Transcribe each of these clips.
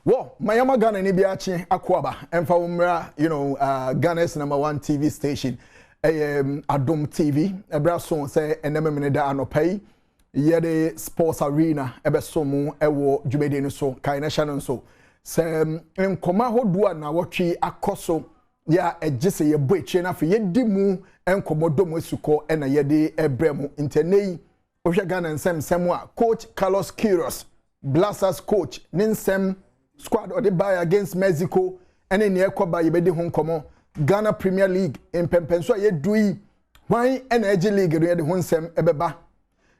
Well, Mayama Ghana ni biachi akwaba emfa umra, Ghana's #1 TV station, Adom TV. Ebra so say eneme mene da anopai. Yede sports arena ebe so mu ewo dwumede no so kaina sha so. Se nkoma hodua na wotwe akoso ya ejise ye boeche na fe yedi mu enkomodom asuko na yede ebremu intenei ohwe Ghana nsem a coach Carlos Queiroz Blasters coach ninsem squad or the buy against Mexico and in the Ekoba yebedi ho nkomo Ghana Premier League in Pempenso ye dui why energy league ye de ho nsem ebeba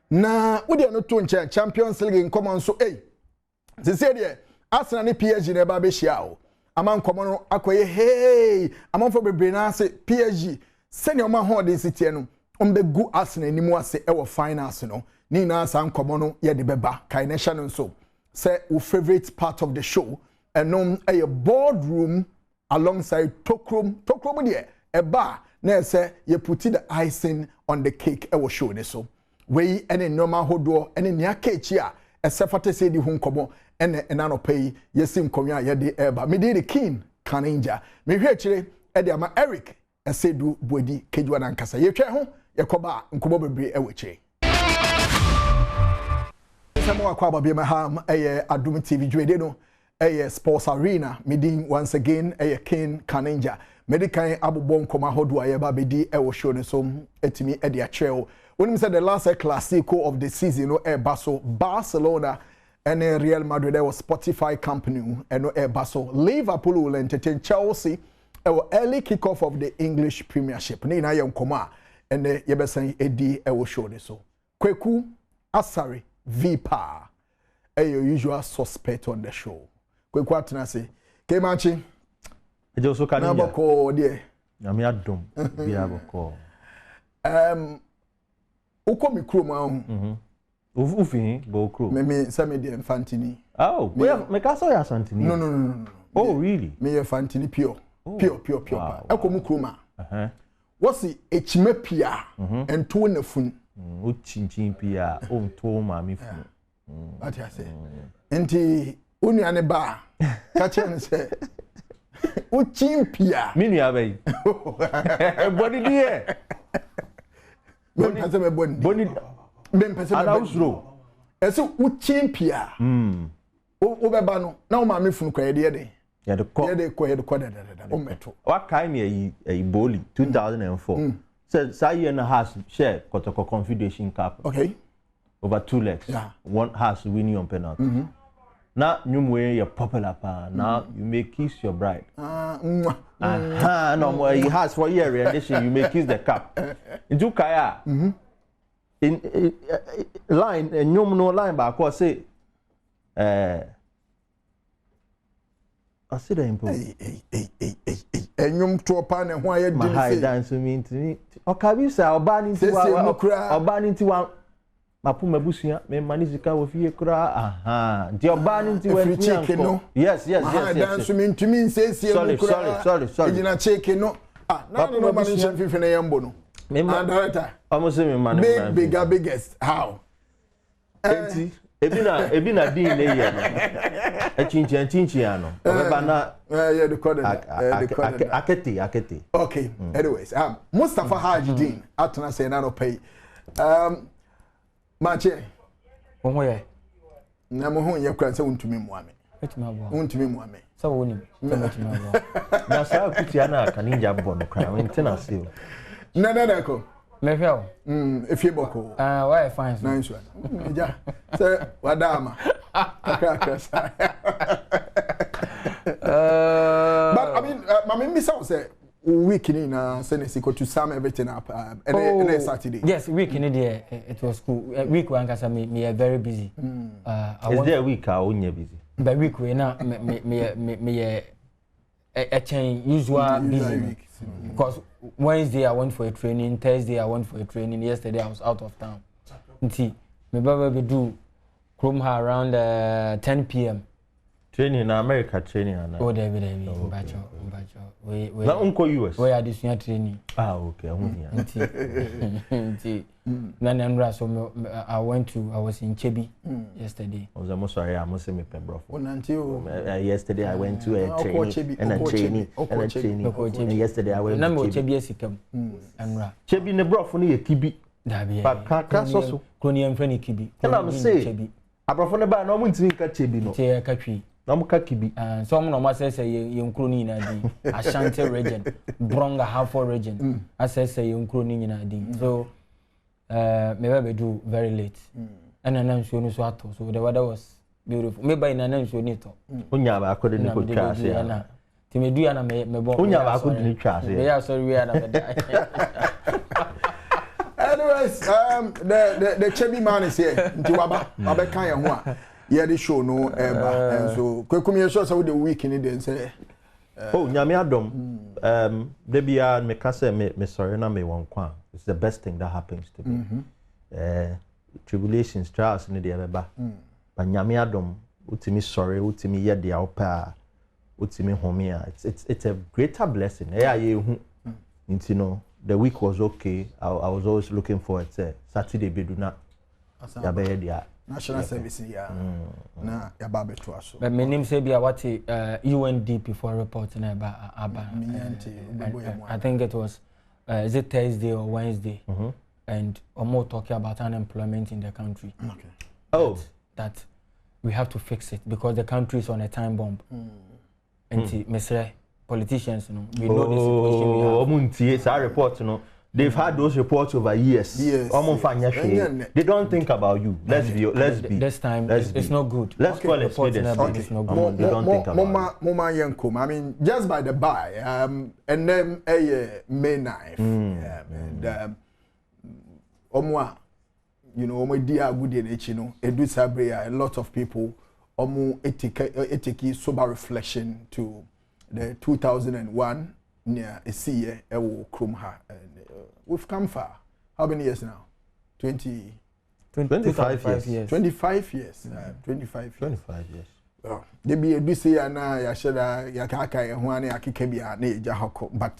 na wo de no to nche Champions League in common so se say there Arsenal ni PSG na ba be hia o ama nkomo no akoye hey ama fo bebre na se PSG senior ma ho de sitie no ombegu Arsenal ni mu ase e wo finals no ni na sa nkomo no ye de beba kaination no so say your favorite part of the show and a boardroom alongside Tokrom there a bar na say you put the icing on the cake e wo show this so we any normal hodo any nia cake here e sefate say di hu nkomo ene anopay yesim konwa ye de eba me dey the king kaninja me hwe kire e de ama Eric esedu bodi kejwa na nkasa ye twe ho ye koba nkomo bebre e wo kire Samuel Kwaba be my ham Adom TV dwede no sports arena meeting once again King Kaninja medical abobon koma hodo aye ba bedi e show ne so etimi e de acheo when said the last classico of the season no baso Barcelona and Real Madrid there was Spotify company and no baso Liverpool will entertain Chelsea early kick-off of the English Premiership ni na ye nkoma and ye besan edi e show ne so Kweku Asare Vipa, your usual suspect on the show. Quick what na say? Kemachi. Ejo so Kaninja. Na bako die. Na me Adom. Bia bako. Uko mi kro ma hu. Ufi bo kro. Me say me die Fantini. Oh, me ka so ya Santini. No. Oh, really? Me ye Fantini pure. Pure. Wow. Eko mu kro ma. What's the echime pia ento na fun. O chinchin pia o to ma mi fu. What you say? Enti unuane ba ka che ne se o chimpia Mi nua bai. Body die. Boni pese me boni. Boni me pese me. Ana usro. Ese o chimpia. O beba no na o ma mi funu kwa ye de. Ya de ko. Da. O meto. Wa kai me e boli 2004. So say na has share Kotoko Confederation Cup. Okay. Over 2 legs. Yeah. One has winning on penalty. Now you you're popular pa. Now you may kiss your bride. No more he has for year rendition you may kiss the cup. In Kaya. In line and no line back or say I see the impo. Enyum to pan and why you didn't say dance mean to me. O kabi say oba ni nti wa mapu mabusia me manizika wo fie kura di oba ni nti we chicken no. Yes. Dance mean to me say sorry. Ejina chicken no. No man in fifi na yambo no. Me man director. Almost me man. Biggest. How? Ebina din na ye no. Chinchin ano. Obeba na yeah the code. Akete. Okay. Anyways, Mustafa Hajidin atuna say na no pay. Mache. Onwo ye. Na mo hu ye kran say untumi muame. Untumi muame. So woni. Na sa kutia na Kaninja bo no kran we ntina se. Na ko. Me feel. If you boko. Why fine. Nice one. Ja. Say wadama. But I mean, my miss out say week in Senesi to sum everything up and Saturday. Yes, week in there it was cool. Week one cause me very busy. Is there a week I only busy? But week we na me a change usual busy. Because Wednesday I went for a training, Thursday I went for a training, yesterday I was out of town. Me baba be do Chrome around 10 p.m. Training in America, training and oh, David, Bacho. Not Uncle US. Where are this training? Ah, okay. So I was in Chebi yesterday. I was almost sorry, I must say me Pembroke. Yesterday I went to a training and a training. And yesterday I went to Chebi and Chebi ne bro for a kibi. But can't so Cronium Frenny Kibi. And I'm saying, I prefer the bar no one to catch Chebi no. Catchy. No kibi. And some of us say young crony in a Ashanti region, Bronga Halford region. I say young crony in a D. So maybe do very late. And then I'm sure so the weather was beautiful. Maybe in an end you need to. Unyaba couldn't put cars here. Timidriana may Unyaba couldn't cars here. Yeah, sorry, we are. Anyways, the Chebi man is here. Ntiwaba, abeka ya ho. Yeah, the show no ever. And so kwekumi show so the week in it say. Oh, nyame Adom. Debia me ka say me sorry na me won kwa. It's the best thing that happens to me. Tribulations, trials in the eba. But nyame Adom, utimi sorry, utimi ye dia opa, utimi homia. It's a greater blessing. You know, the week was okay. I was always looking forward to Saturday beduna. Yabe dia. National service na yababe to us. But my name say be what UNDP for reporting about I think it was is it Thursday or Wednesday? And more talking about unemployment in the country. Okay. That we have to fix it because the country is on a time bomb. And Mr. Politicians, we know the situation. Our report, they've had those reports over years. They don't think about you. Let's be. This time, it's not good. Let's call it spade a spade. They don't think about you. I mean, just by the by, and then May 9th, and omo dia good in edu sabre a lot of people etiki sober reflection to the 2001 near a year ewo krom ha. We've come far. How many years now? 25 years. 25 years. 25 years. Well, they be a busy na ya sheda ya kaka ya ho ani akeke bia na eja hoko, but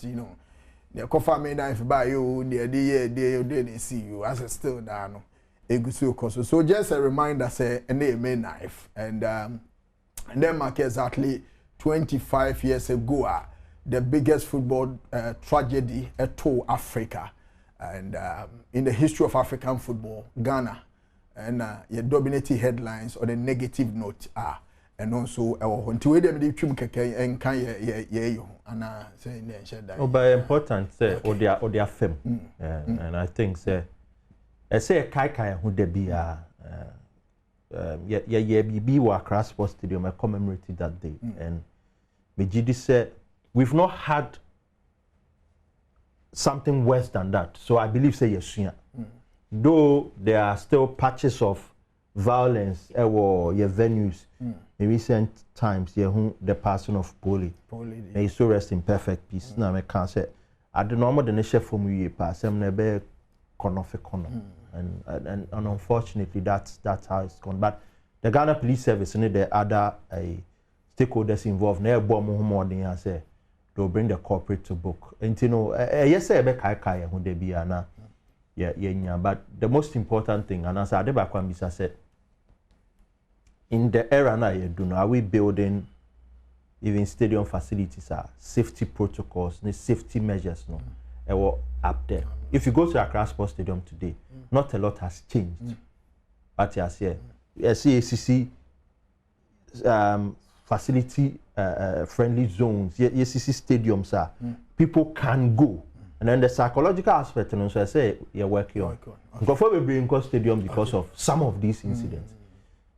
the coffee made if by you the day see you as a still down egusi okoso. So just a reminder say May 9th and then mark exactly 25 years ago the biggest football tragedy to Africa and in the history of African football, Ghana, and your dominating headlines on a negative note and also until we dem chum keke and kan ye and say that. Oh, but important say or their fame. And I think say kai who de be be wa Accra Sports Stadium I commemorated that day and Mejidi said we've not had something worse than that. So I believe say yes. Though there are still patches of violence or your venues in recent times, the person of Poli. May he so rest in perfect peace. Now I can't say I don't know more than a chef from you pass them never and unfortunately that's how it's gone. But the Ghana Police Service and the other stakeholders involved never more than I say they'll bring the corporate to book. And yes, I kai who they be but the most important thing, and as I said, in the era now, are we building even stadium facilities, safety protocols, safety measures, up there. If you go to Accra Sports Stadium today, not a lot has changed. But yes, CACC facility friendly zones, CACC stadiums people can go. And then the psychological aspect, and so I say you're working on. Before we bring in stadium because of some of these incidents.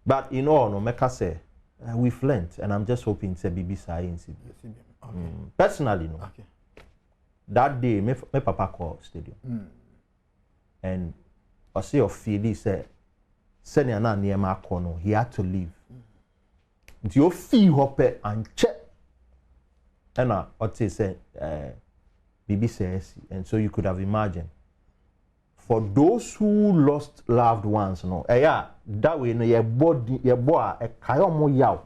But no make us say we've learned, and I'm just hoping it's a BBC incident. Personally, that day, my papa called stadium, and I see of Philly say, "Senior na near my corner, he had to leave." Do you feel hope and check? And what they say, BBC, and so you could have imagined. For those who lost loved ones, that way, your body, a kayomo yaw.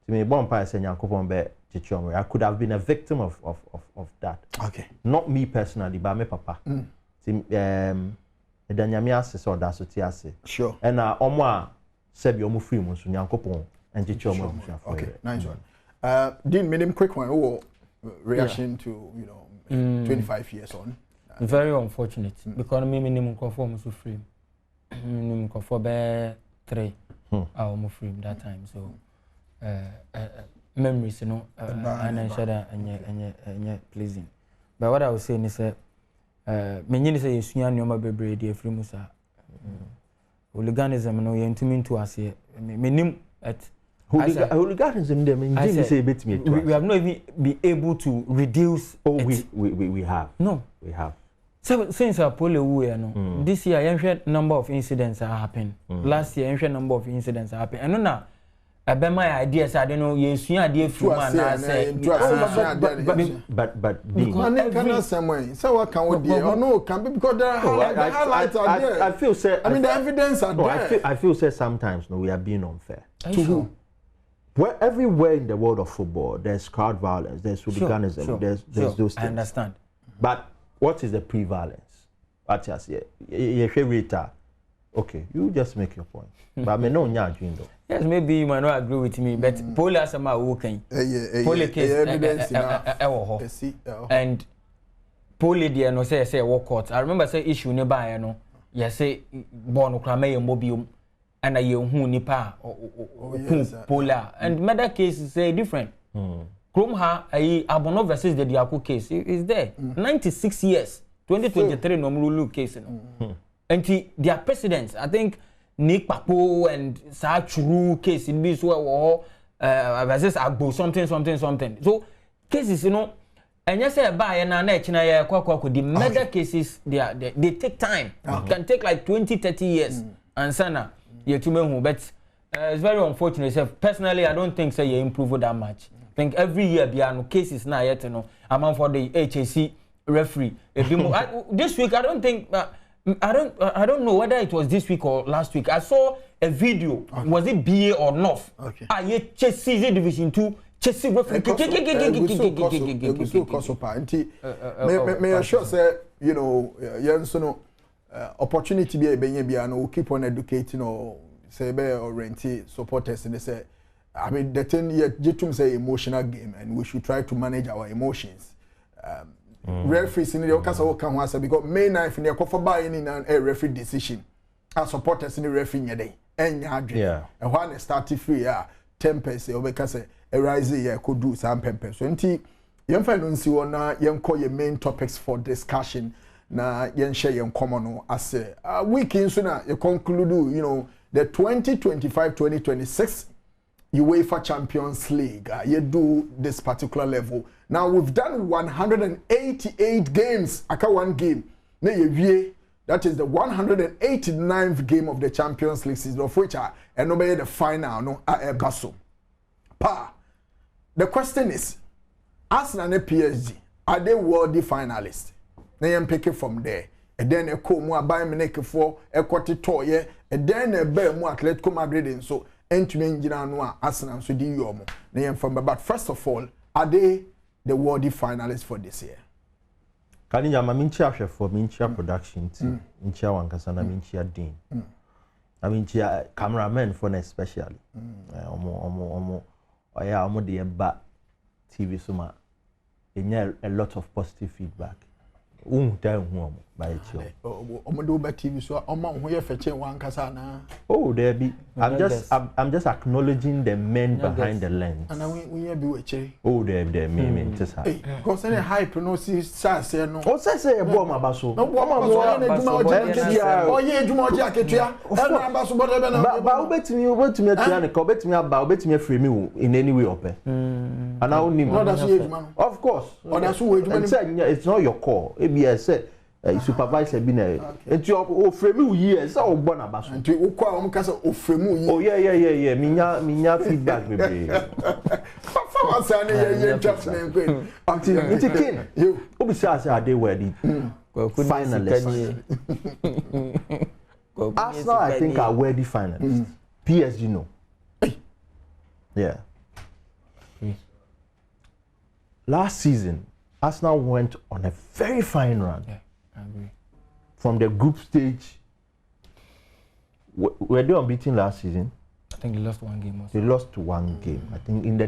To me, one part say Nyankopon be chichomre. I could have been a victim of that. Okay. Not me personally, but my papa. The nyame ase so da so ti ase. Sure. And omo a se bi omo free mo so Nyankopon and chichomre. Okay, nice one. Dean, minimum quick one. Oh, reaction to 25 years on. Very unfortunate because me minimum conform so free. Minimum conform be 3. Almost free that time. So memories, and I said and pleasing. But what I was saying is that many say you are no baby dear free musa. Hooliganism no you intimi to us here. Minimum at hooliganism them in say bit me. We have not even been able to reduce. Oh, we have. No, we have. So since our polio this year a number of incidents are happening. Last year a number of incidents are happening. And now about my ideas I don't know yes you idea from man I say but every somewhere so what can we do or no can be because there are highlights are there. I feel say I mean the evidence are there. I feel say sometimes we are being unfair. To who? Where everywhere in the world of football there's crowd violence, there's hooliganism, there's those things. I understand. But what is the prevalence? Okay, you just make your point. But I may know though. Yes, maybe you might not agree with me, but Paula Sama working. Paula case and Paula dear no say walk court. I remember say issue nearby, you know. Yes, say born crame and mobium and a young who nipa Paula. And murder case is different. Kromha Abono versus the Diaku case is there. 96 years, 2023 normal case. And their precedents, I think Nick Papo and Sa Churu case in this war versus Agbo something. So cases, and you say by and the murder cases they take time. Can take like 20-30 years. And sana but it's very unfortunate. Personally, I don't think you improve that much. I think every year there are no cases now yet I'm for the HAC referee. This week I don't think I don't know whether it was this week or last week. I saw a video. Okay. Was it BA or North? Okay. Chelsea Division 2. Chelsea referee. May I sure say opportunity be no keep on educating or say or renting supporters and they say I mean the thing Jitum say emotional game and we should try to manage our emotions. Referees in the Okasa Oka Wasa because May 9th in the Kofa buying in a referee decision. Our supporters in the referee day. And when it started free, 10 pesos, or because a rising could do some pempers. So, young fellows, you want call your main topics for discussion. Na yen share yen common as a weekend sooner you conclude the 2025-2026 UEFA Champions League. You do this particular level. Now we've done 188 games. Aka one game. That is the 189th game of the Champions League season, of which and nobody the final no Basso. Pa. The question is, Arsenal and PSG are they worthy finalists? They am pick it from there. And then a co more buy me for a quarter toy, and then a bear more Atletico Madrid and so entering Jinanoa Arsenal so do yomo. They am from but first of all, are they the worthy finalists for this year? Kaninya maminchia for minchia production team. Minchia wankasana minchia dean. I mean cameramen for especially. Omo the back TV suma. A lot of positive feedback. By TV so oh there be I'm just acknowledging the men behind the lens. And we be oh there me just because any hype no see say no oh say bomb abaso no bomb abaso oh yeah juma oje aketua na abaso bodo be na ba obetimi atua ne ka obetimi aba obetimi afree me in any way ope and I only of course it's not your call say supervisor be na enti o frame years o gbo na baso enti o kwa o mka say o frame years oh yeah minya feedback me fa wasa na ye interest na kwen enti kin you obi say are they worthy finalists. Arsenal I think are worthy finalists. PSG no. Yeah. last season, Arsenal went on a very fine run. Yeah, I agree. From the group stage, were they unbeaten last season? I think they lost one game. They lost one game. I think in the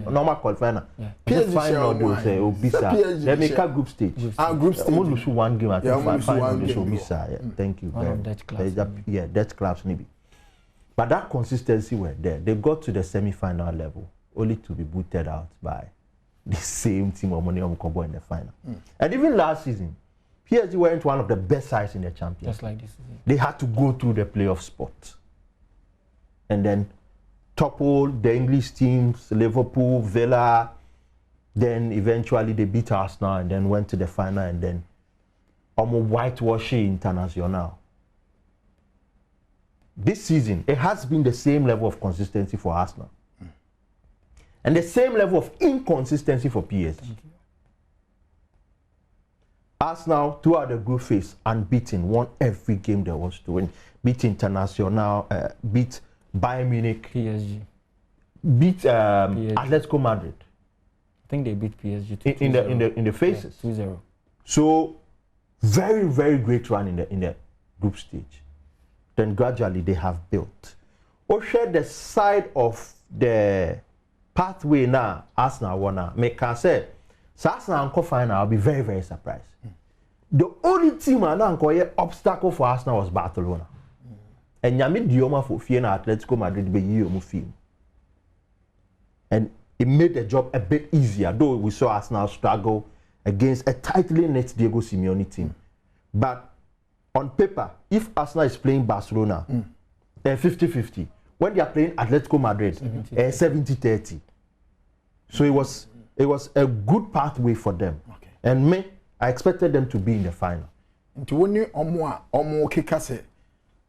normal qualifier. Yeah. PSG final, they will say Obisa. They make a group stage. Group stage. Almost lose one game. I think final they should Obisa. Yeah. Thank you. One of Dutch clubs. Yeah, Dutch clubs maybe. But that consistency were there. They got to the semi-final level only to be booted out by the same team of Omonium Kombo in the final. And even last season, PSG weren't one of the best sides in the Champions. Just like this season. They had to go through the playoff spot. And then topple the English teams, Liverpool, Villa. Then eventually they beat Arsenal and then went to the final and then almost whitewashing International. This season, it has been the same level of consistency for Arsenal. And the same level of inconsistency for PSG. Arsenal, throughout the group phase, unbeaten, won every game there was to win. Beat International, beat Bayern Munich, PSG. Beat PSG. Atletico Madrid. I think they beat PSG in the phases. 2-0. So very, very great run in the group stage. Then gradually they have built. Share the side of the pathway now, Arsenal won. Make I say, so Arsenal and final, I'll be very, very surprised. The only team and obstacle for Arsenal was Barcelona. And Yami Dioma for Fiena Atletico Madrid be you film. And it made the job a bit easier, though we saw Arsenal struggle against a tightly knit Diego Simeone team. But on paper, if Arsenal is playing Barcelona, 50-50. When they are playing Atletico Madrid, 70-30. So it was a good pathway for them. Okay. And I expected them to be in the final. Nti woni omo keka se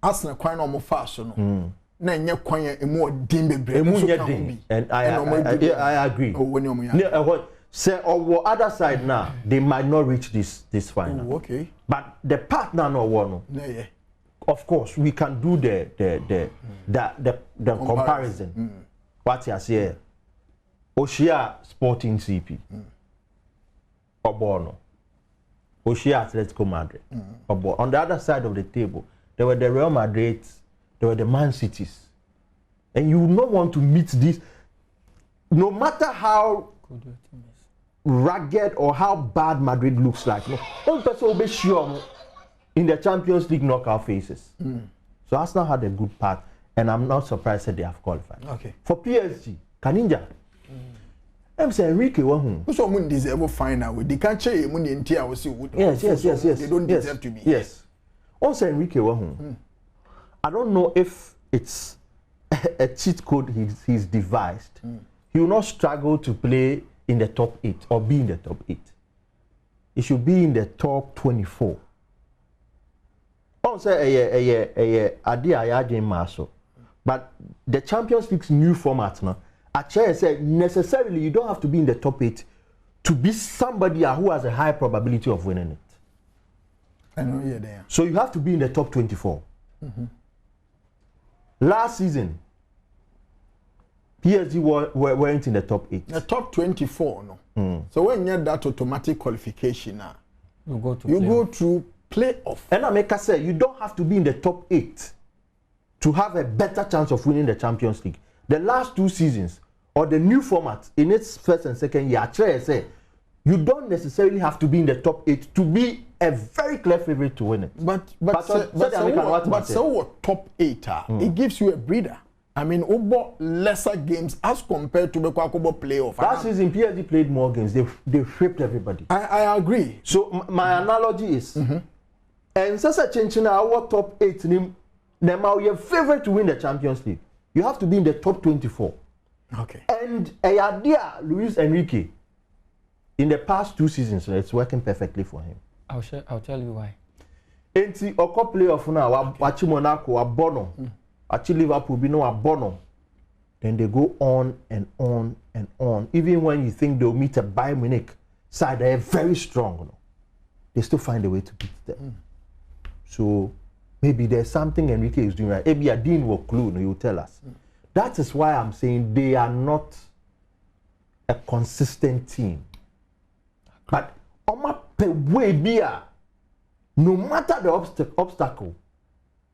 Arsenal kwan no fast no. Na enye kwan emu odin bebre. Emu nye din. And I agree. Oh woni omo ya. Say on other side now, they might not reach this final. Oh, okay. But the partner no one. Yeah. Of course, we can do the comparison. What you say? Oshia Sporting CP. Obono. Oshia Atletico Madrid. On the other side of the table, there were the Real Madrids, there were the Man Cities. And you would not want to meet this, no matter how rugged or how bad Madrid looks like. No, one person will be sure in the Champions League knockout phases. So Arsenal had a good path, and I'm not surprised that they have qualified. Okay. For PSG, Kaninja. I'm saying Enrique Wahun. So someone deserve final with the country money in Tia was Yes. They don't deserve to be. Yes. Also Enrique Wahun. I don't know if it's a cheat code he's devised. He will not struggle to play in the top 8 or be in the top 8. He should be in the top 24. Also, but the Champions League's new format now, I said necessarily you don't have to be in the top 8 to be somebody who has a high probability of winning it. I know you're there. So you have to be in the top 24. Last season, PSG weren't in the top 8. The top 24, no. So when you have that automatic qualification now, you go through playoff. And Ameka said you don't have to be in the top 8 to have a better chance of winning the Champions League. The last 2 seasons, or the new format in its first and second year, I say you don't necessarily have to be in the top 8 to be a very clear favorite to win it. But top 8, it gives you a breather. I mean, Obo lesser games as compared to the Kwakobo playoff. Last season, PSG played more games. They whipped everybody. I agree. So my analogy is, and Sasa Chenchina, our top 8, now you're favorite to win the Champions League. You have to be in the top 24. Okay. And idea, Luis Enrique, in the past 2 seasons, it's working perfectly for him. I'll tell you why. Enti oko playoff now, wachi Monaco, Abono, wachi Liverpool, be no Abono. Then they go on and on and on. Even when you think they'll meet a Bayern Munich side, they're very strong. No? They still find a way to beat them. So maybe there's something Enrique is doing right. Maybe a dean will clue, no, you tell us. That is why I'm saying they are not a consistent team. But Oma pe way beer. No matter the obstacle,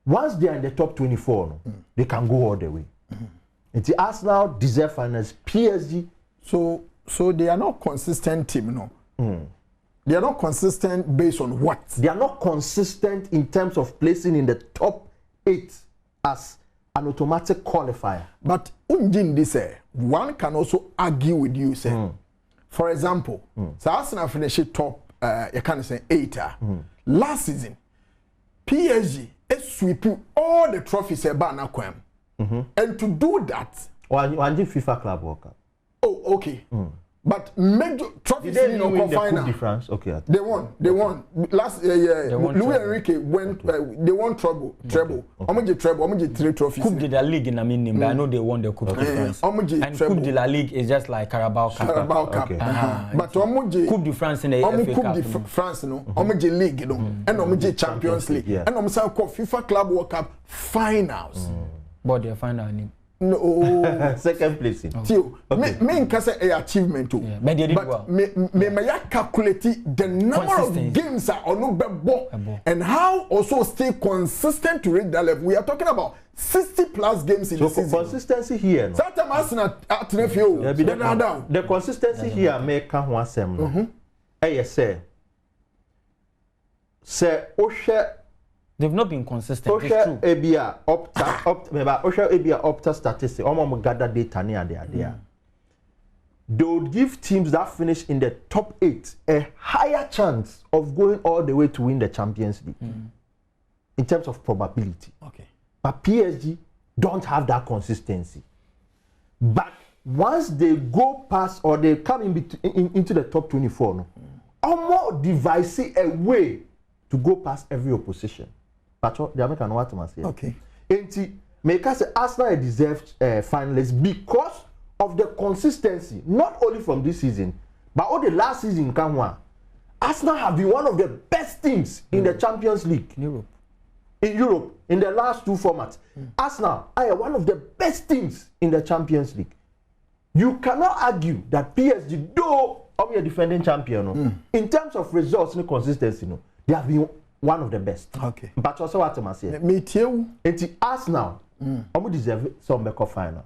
once they are in the top 24, they can go all the way. It's Arsenal deserve finals. PSG. So they are not consistent team, no. They are not consistent based on what? They are not consistent in terms of placing in the top 8 as an automatic qualifier. But one can also argue with you, say, for example, so Arsenal finished top, you can say 8. Last season, PSG is sweeping all the trophies about Nakwem. And to do that, one FIFA Club World Cup. Oh, okay. But major trophies in the final. Difference? Okay. They won. Last year, Luis Enrique went. They won treble. Omoji treble. Omoji 3 trophies. Coupe de la Ligue in name, but I know they won the Coupe de France. And Coupe de la Ligue is just like Carabao Cup. Carabao Cup. But Omoji Coupe de France in the FA Cup. Coupe de France, no. Omoji League, no. And Omoji Champions League. And Omoji FIFA Club World Cup finals. But the final name. No, second place. Tio, me can say a achievement too. Yeah, but me calculate the number of games are no bebo and how also stay consistent to reach that level. We are talking about 60 plus games in the season. Consistency here. No? The consistency here make one sem. Say Osha. They've not been consistent. Osha Abia Opta statistics. Gather data near there. They would give teams that finish in the top 8 a higher chance of going all the way to win the Champions League in terms of probability. Okay. But PSG don't have that consistency. But once they go past or they come into the top 24, almost devise a way to go past every opposition. But the American what must say. Okay. And make us say Arsenal deserved finalists because of the consistency, not only from this season, but all the last season. Arsenal have been one of the best teams in the Champions League. In Europe, in the last 2 formats. Arsenal are one of the best teams in the Champions League. You cannot argue that PSG, though I'm your defending champion, in terms of results and consistency, they have been one of the best. Okay. But also what I'm saying. Me too. It's Arsenal. I'm deserve some make final.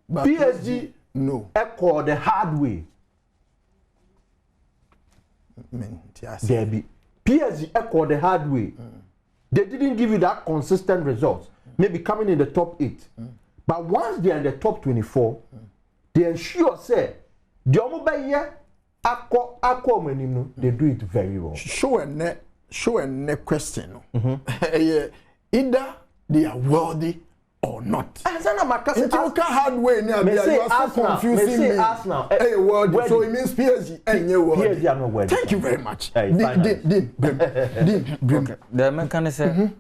But PSG no. Echo the hard way. There be PSG echo the hard way. They didn't give you that consistent results. Maybe coming in the top 8. But once they are in the top 24, they ensure say the omobeye they do it very well. Show a question. Either they are worthy or not. It's a hard way now. You are so confusing me. Hey, worthy. So it means PSG. PSG are not worthy. Thank you very much. The man say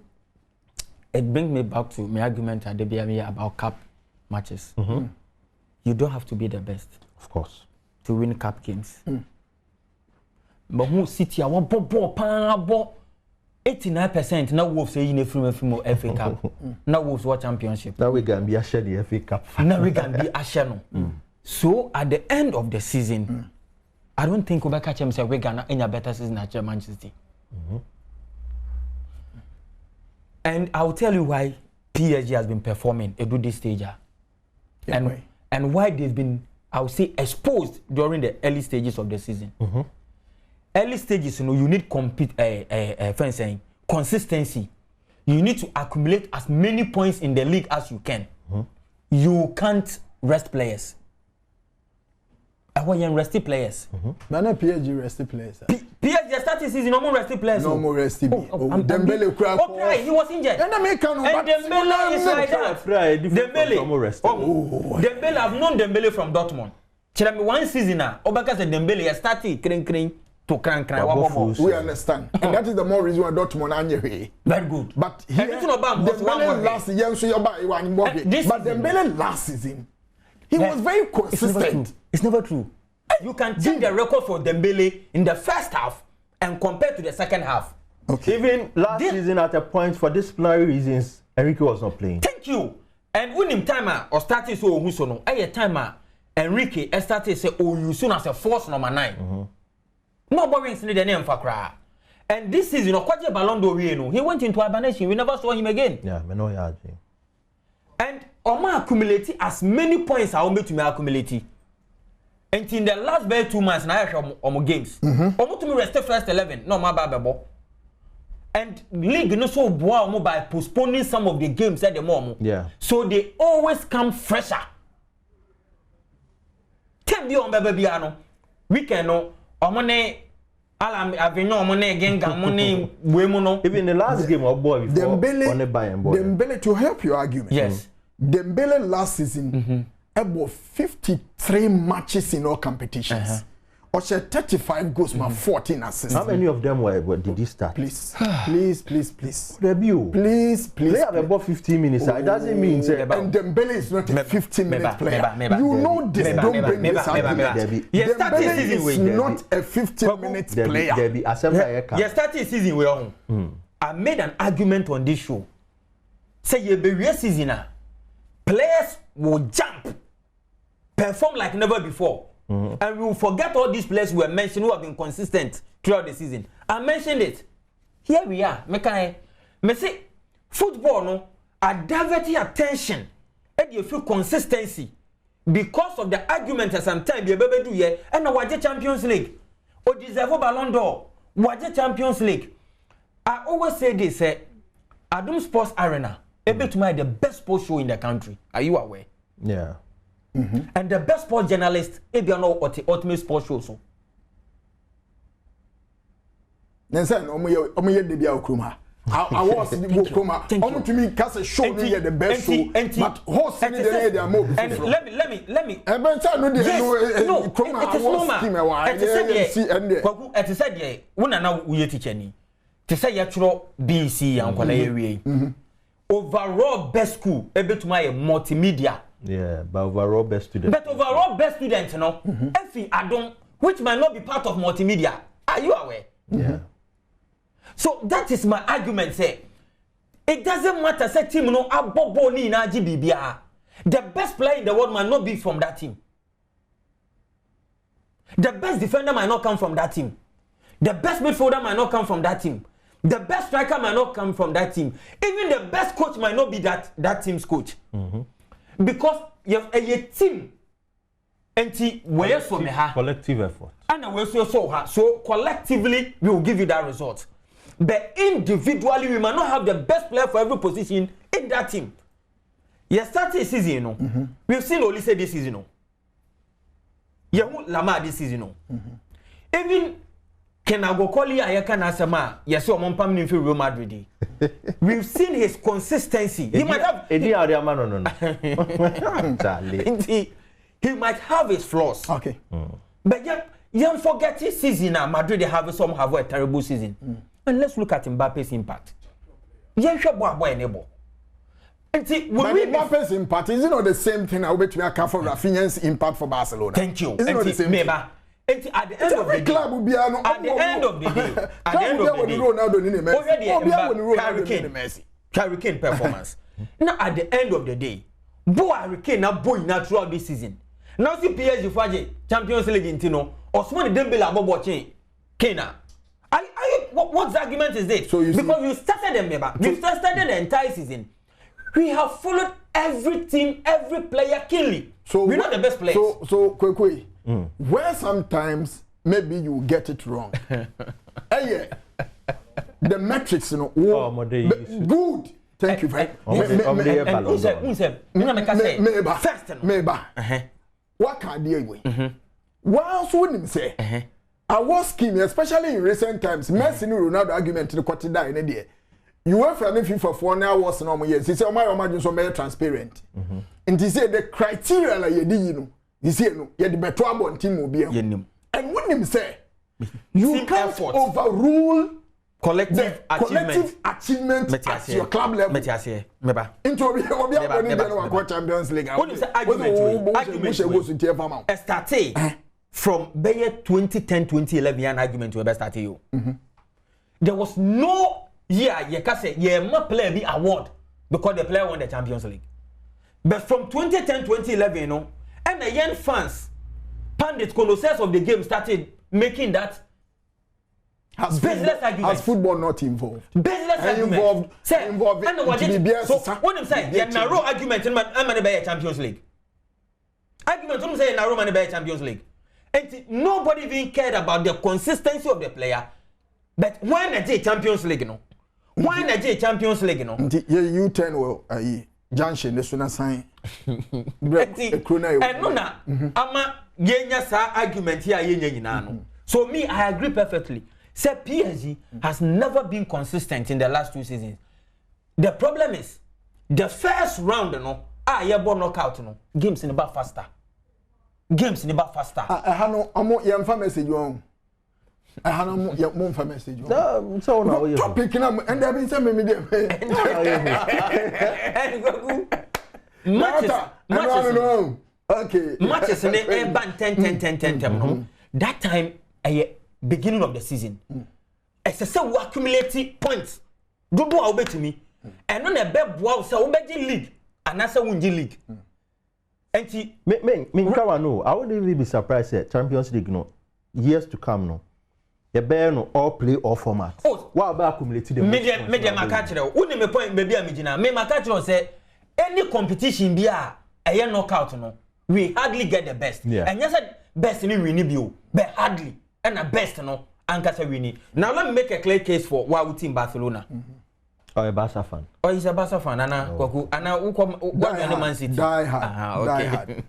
it brings me back to my argument at the BME about cup matches. You don't have to be the best, of course, to win cup games. But who City, I want ball 89% now Wolves say in from FA Cup. Now Wolves what championship. Now we can be a share the FA Cup. Now we can be a share. So at the end of the season, I don't think we catch him say we gonna any better season at Manchester City. And I'll tell you why PSG has been performing at this stage. And why they've been, I would say, exposed during the early stages of the season. Early stages, you need consistency. You need to accumulate as many points in the league as you can. You can't rest players. I want you resty players. But not PSG resty players. PSG starting season, no more resty players. No more resty. Dembele okay, he was injured. And Dembele is like that. Dembele, I've known Dembele from Dortmund. Tell me one season now, Obaka said Dembele started cring to crank. We understand. And that is the more reason why Dortmund are here. Very good. But here, Dembele last year, so you're by one more. But Dembele last season, he was very consistent. It's never true. You can check the record for Dembele in the first half and compare to the second half. Okay. Even last season, at a point for disciplinary reasons, Enrique was not playing. Thank you. And when him timer or started so who so no, a timer Enrique started say oh you soon as a force number 9. No boring in the name for cry. And this season, Okwaje Ballon d'Or, he went into hibernation. We never saw him again. Yeah, I know yeah. And Oma accumulated as many points I want to me accumulate. And in the last 2 months, now I have games. Omo to me rest first 11. No, my bad. And league no so boa by postponing some of the games at the moment. Yeah. So they always come fresher. Tell me on baby piano. Weekend no. Omone alam avenue omone genga money wemono. Even the last game of boy before Dembele to help your argument. Yes. Dembele last season about 53 matches in all competitions. Or 35 goals, 14 assists. How many of them did he start? Please. Debut. Please. Play about 15 minutes. It doesn't mean say. And Dembele is not a 15-minute player. You know this. Don't bring this argument. Dembele is not a 15-minute player. Yes, starting season we on. I made an argument on this show. Say you be real season. Players will jump, perform like never before. And we will forget all these players we were mentioned who have been consistent throughout the season. I mentioned it. Here we are. Me say football no are diverting attention and you feel consistency because of the argument that sometimes you be do here and now watch Champions League or deserve Ballon d'Or. Watch Champions League. I always say this, Adom Sports Arena, to the best sports show in the country. Are you aware? Yeah. And the best sports journalist, if you know what the ultimate sports show so. Nensa omo ye debia okroma. I was the okroma. Omo to me cast a show near the best show. But host in the there more. And let me. Ebensa no dey no okroma. It is normal. It is said ye. Una na we teacher ni. To say ye tro BC and kwala ye we. Overall best school ebetuma ye multimedia. Yeah, but overall best student. But overall best student, you know, Adom, which might not be part of multimedia. Are you aware? Yeah. So that is my argument. Say, it doesn't matter. Say team no abobo ni na GBBA. The best player in the world might not be from that team. The best defender might not come from that team. The best midfielder might not come from that team. The best striker might not come from that team. Even the best coach might not be that team's coach. Because you have a team and where from collective effort. And we so collectively we will give you that result. But individually we might not have the best player for every position in that team. You start this season, you know. We've seen Olise this season, you know. You Lamar this season, you know. Even Kenagokoli Ayakana Sama, yes, so Mompam for Real Madrid. We've seen his consistency. He might have. He might have his flaws. Okay. But you forget his season now. Madrid have a terrible season. And let's look at Mbappe's impact. But Mbappe's impact is not the same thing. I will bet you account for Rafinha's impact for Barcelona. Thank you. Is it not the same thing? At the end of the day, Hurricane performance. Now at the end of the day, Hurricane now boy throughout this season. Now see PSG for Champions League in Tino or someone Dembele about watching Kena. What argument is this? So because you started them, you started the entire season. We have followed every team, every player keenly. So we're not the best players. So quickly. Where sometimes maybe you get it wrong. Yeah. The metrics, you know, good. Thank you very much. What can they do? What wouldn't say? I was scheming, especially in recent times. Messi and Ronaldo argument to the quarter die in the you were from FIFA for 4 hours normal years. He said, "My imagine so very transparent." And he said the criteria like you know. You see, no, you the better one team will be. And when him say, you can't overrule collective achievement at your club level. Into Champions League. What is the argument? Started from 2010-2011 an argument to start you. There was no year you can say my player be award because the player won the Champions League. But from 2010-2011, you know. And the young fans, pundits, connoisseurs of the game started making that Has football not involved? Business argument. Involved. So what I'm saying, you narrow argument in the Champions League. Argument, I'm saying narrow money by Champions League. And nobody even cared about the consistency of the player. But why not Champions League, no? Why not Champions League, no? You turn well, Junction, the Suna sign. And no, ama yenya sa argument here, yenya. So me, I agree perfectly. Say PSG has never been consistent in the last 2 seasons. The problem is the first round, no, knockout, no, games in the back faster. Games in the back faster. I have no, I'm message you. I have no more message. No, so now topic and there been some media. Matches. Okay. Matches in the band 10. That time, beginning of the season. It's a so accumulating points. Don't do obey to me. And on a bed wow, so obey league. And that's a winning league. And he no, I wouldn't even be surprised at Champions League no years to come no. The bear no all play all formats. Oh, what about accumulating the media makachiro? Wouldn't me point maybe a mijina. Me makachiro say any competition be a knockout no. We hardly get the best. Yeah. And yes, best in we need you, but hardly. And the best no. Ankasa we need. Now let me make a clear case for why we team Barcelona. Or a Barca fan. Oh, he's a Barca fan. Anna, what Man City? Die hard. Okay.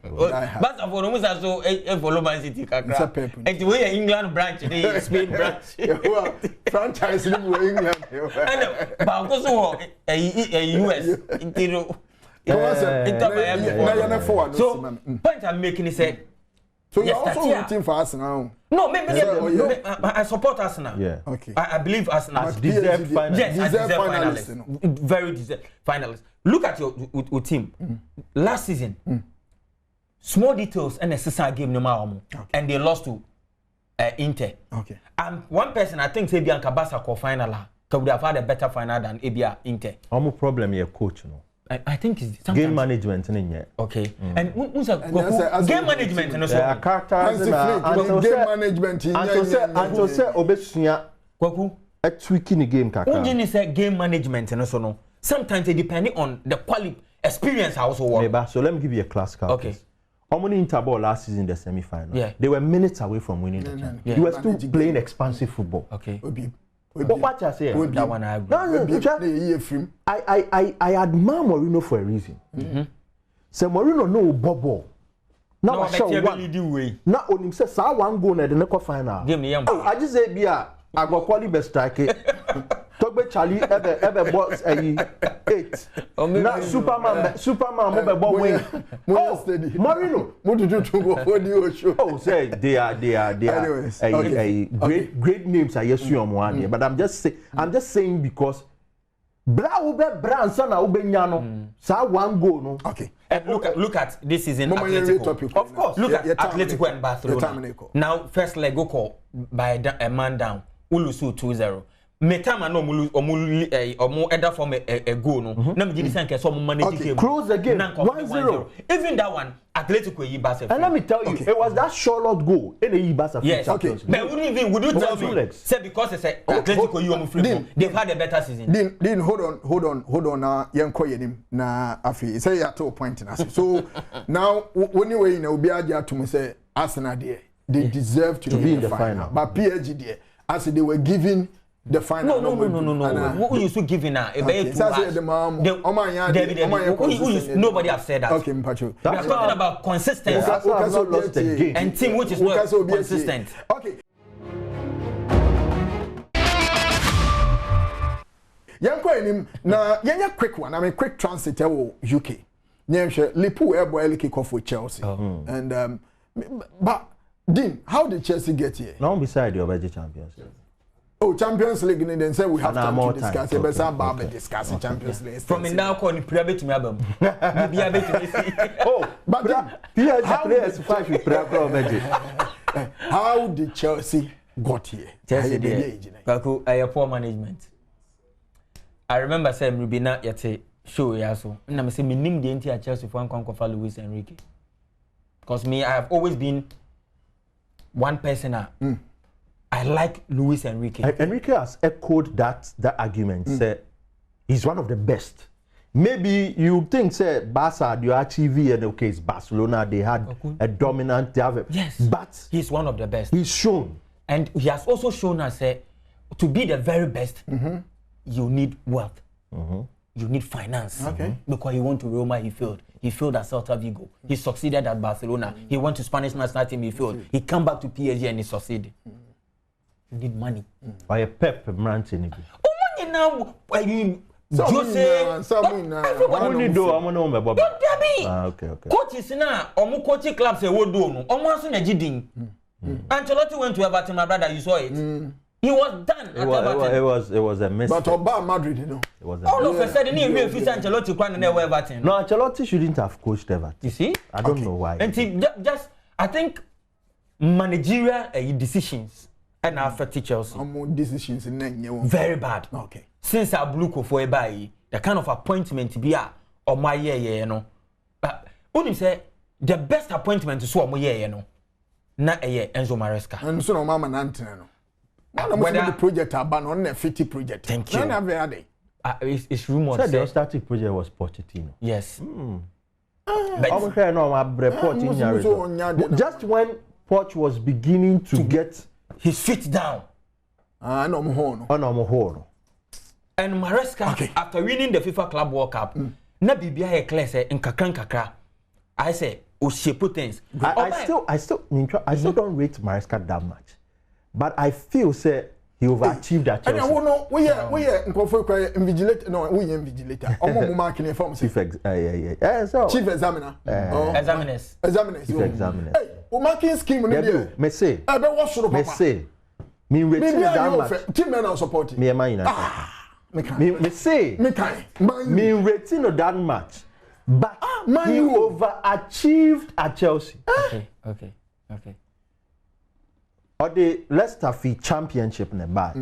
Barca for almost as so follow Man City. And the way England branch, the Spain branch. Well, franchise in England. But also a US. So, point I'm making is say. So you're also rooting for Arsenal? No, maybe I support Arsenal. Yeah. Okay. I believe Arsenal deserve finalists. Yes, deserve finalists. Very deserved finalists. Look at your team. Last season, small details and a season game no matter, and they lost to Inter. Okay. And one person I think say Bianca Barca call final could have had a better final than Abia Inter. Our problem here, coach, no. I think it's game management in here. Okay. And game management and also characters and game management and so say obesunya kwaku a tweaking the game kaka. Unjini say game management and also no. Sometimes it depending on the quality experience also work. So let me give you a classical. Okay. Omoni Interball last season in the semi-final. Yeah. They were minutes away from winning the champion. Yeah. You were still playing expansive football. Okay. What I say? That one I agree. I admire Mourinho for a reason. So Mourinho no bubble. Now I show one. Now on him says one goal na the next final. Oh, I just say I got quality best striker. Togbe Charlie ever box 8. Now Superman mo be ball win. Mourinho. What did you do for the show? Oh, say they are great names I yes you one, but I'm just saying because bra answer na ubenyano sa one goal no. Okay. And look at this season Atletico. Of course. Look at Atletico and Barcelona. Now first leg go call by a man down. Ulusu 2-0. Metama no omu either from a goal no. Na me gidi sanke so manage game. Close the game 1-0. Even that one Atletico yi Barca. And let me tell you, it was that Charlotte goal in the yi Barca. Yes, okay. But would you tell me say because it's Atletico you omu free. They've had a better season. Then hold on na yenko yenim na afi. Say you to point na. So now when you na obi aja to me say Arsenal there they deserve to be in the final. But PSG there as they were giving the final. No. Who you so giving now? Nobody have said that. Okay, Mpacho. We are talking about consistency. And team which is not consistent. Okay. Yanko enim na yenya quick one. I mean quick transit to UK. Nyemhwe Liverpool airboy kick off with Chelsea. And but Dean, how did Chelsea get here? Now beside your budget champions. Oh, Champions League, and then say we have time to discuss. Okay. But discuss Champions League. From now on, private to me, oh, but PSG players fight with private. How did Chelsea got here? Chelsea did. Kaku, I have poor management. I remember saying Rubina yete show yaso. And I'm saying me name the entire Chelsea for Uncle Luis Enrique. Because me, I have always been one person. I like Luis Enrique. Enrique has echoed that argument. Say he's one of the best. Maybe you think say Barca you achieve and okay it's Barcelona they had a dominant yes, but he's one of the best. He's shown, and he has also shown us to be the very best. You need wealth. You need finance. Because he went to Roma, he failed. He failed at Celta Vigo. He succeeded at Barcelona. He went to Spanish national team, he failed. He came back to PSG and he succeeded. You need money. By a Pep Mountain. Oh, money now. Jose, coaches now, coaching clubs say what do almost in a jidding. Ancelotti went to Everton, my brother, you saw it. He was done at Everton. It was a mistake. But Oba Madrid, you know. It was all of a sudden, he refused Ancelotti to never Everton. No, Ancelotti shouldn't have coached Everton. You see? I don't know why. And just I think managerial decisions and affect Chelsea. Decisions very bad. Okay. Since I blew for a the kind of appointment be or my year, you know. But when say the best appointment is my year, you know. Not a year, Enzo Maresca. And so no mama Nantino. Whether the project about on a 50 project. Thank you. It's rumored. So the static project was Pochettino. Yes. But just when Poch was beginning to get his feet down. And Maresca, after winning the FIFA Club World Cup, na bibia he clear say in kakra. I say things. I still don't rate Maresca that much. But I feel say he overachieved at Chelsea. And no, we invigilate. No, we invigilator. Omo marking form. Chief Chief examiner. Examiners. Chief examiner. Hey, o marking scheme no dey. Me say. I be what sort of me say. Me rating that much. Team men are supporting. Me Man United. Me say. Me rating that much. But he overachieved at Chelsea. Okay. Or the Leicester Fee Championship in the back.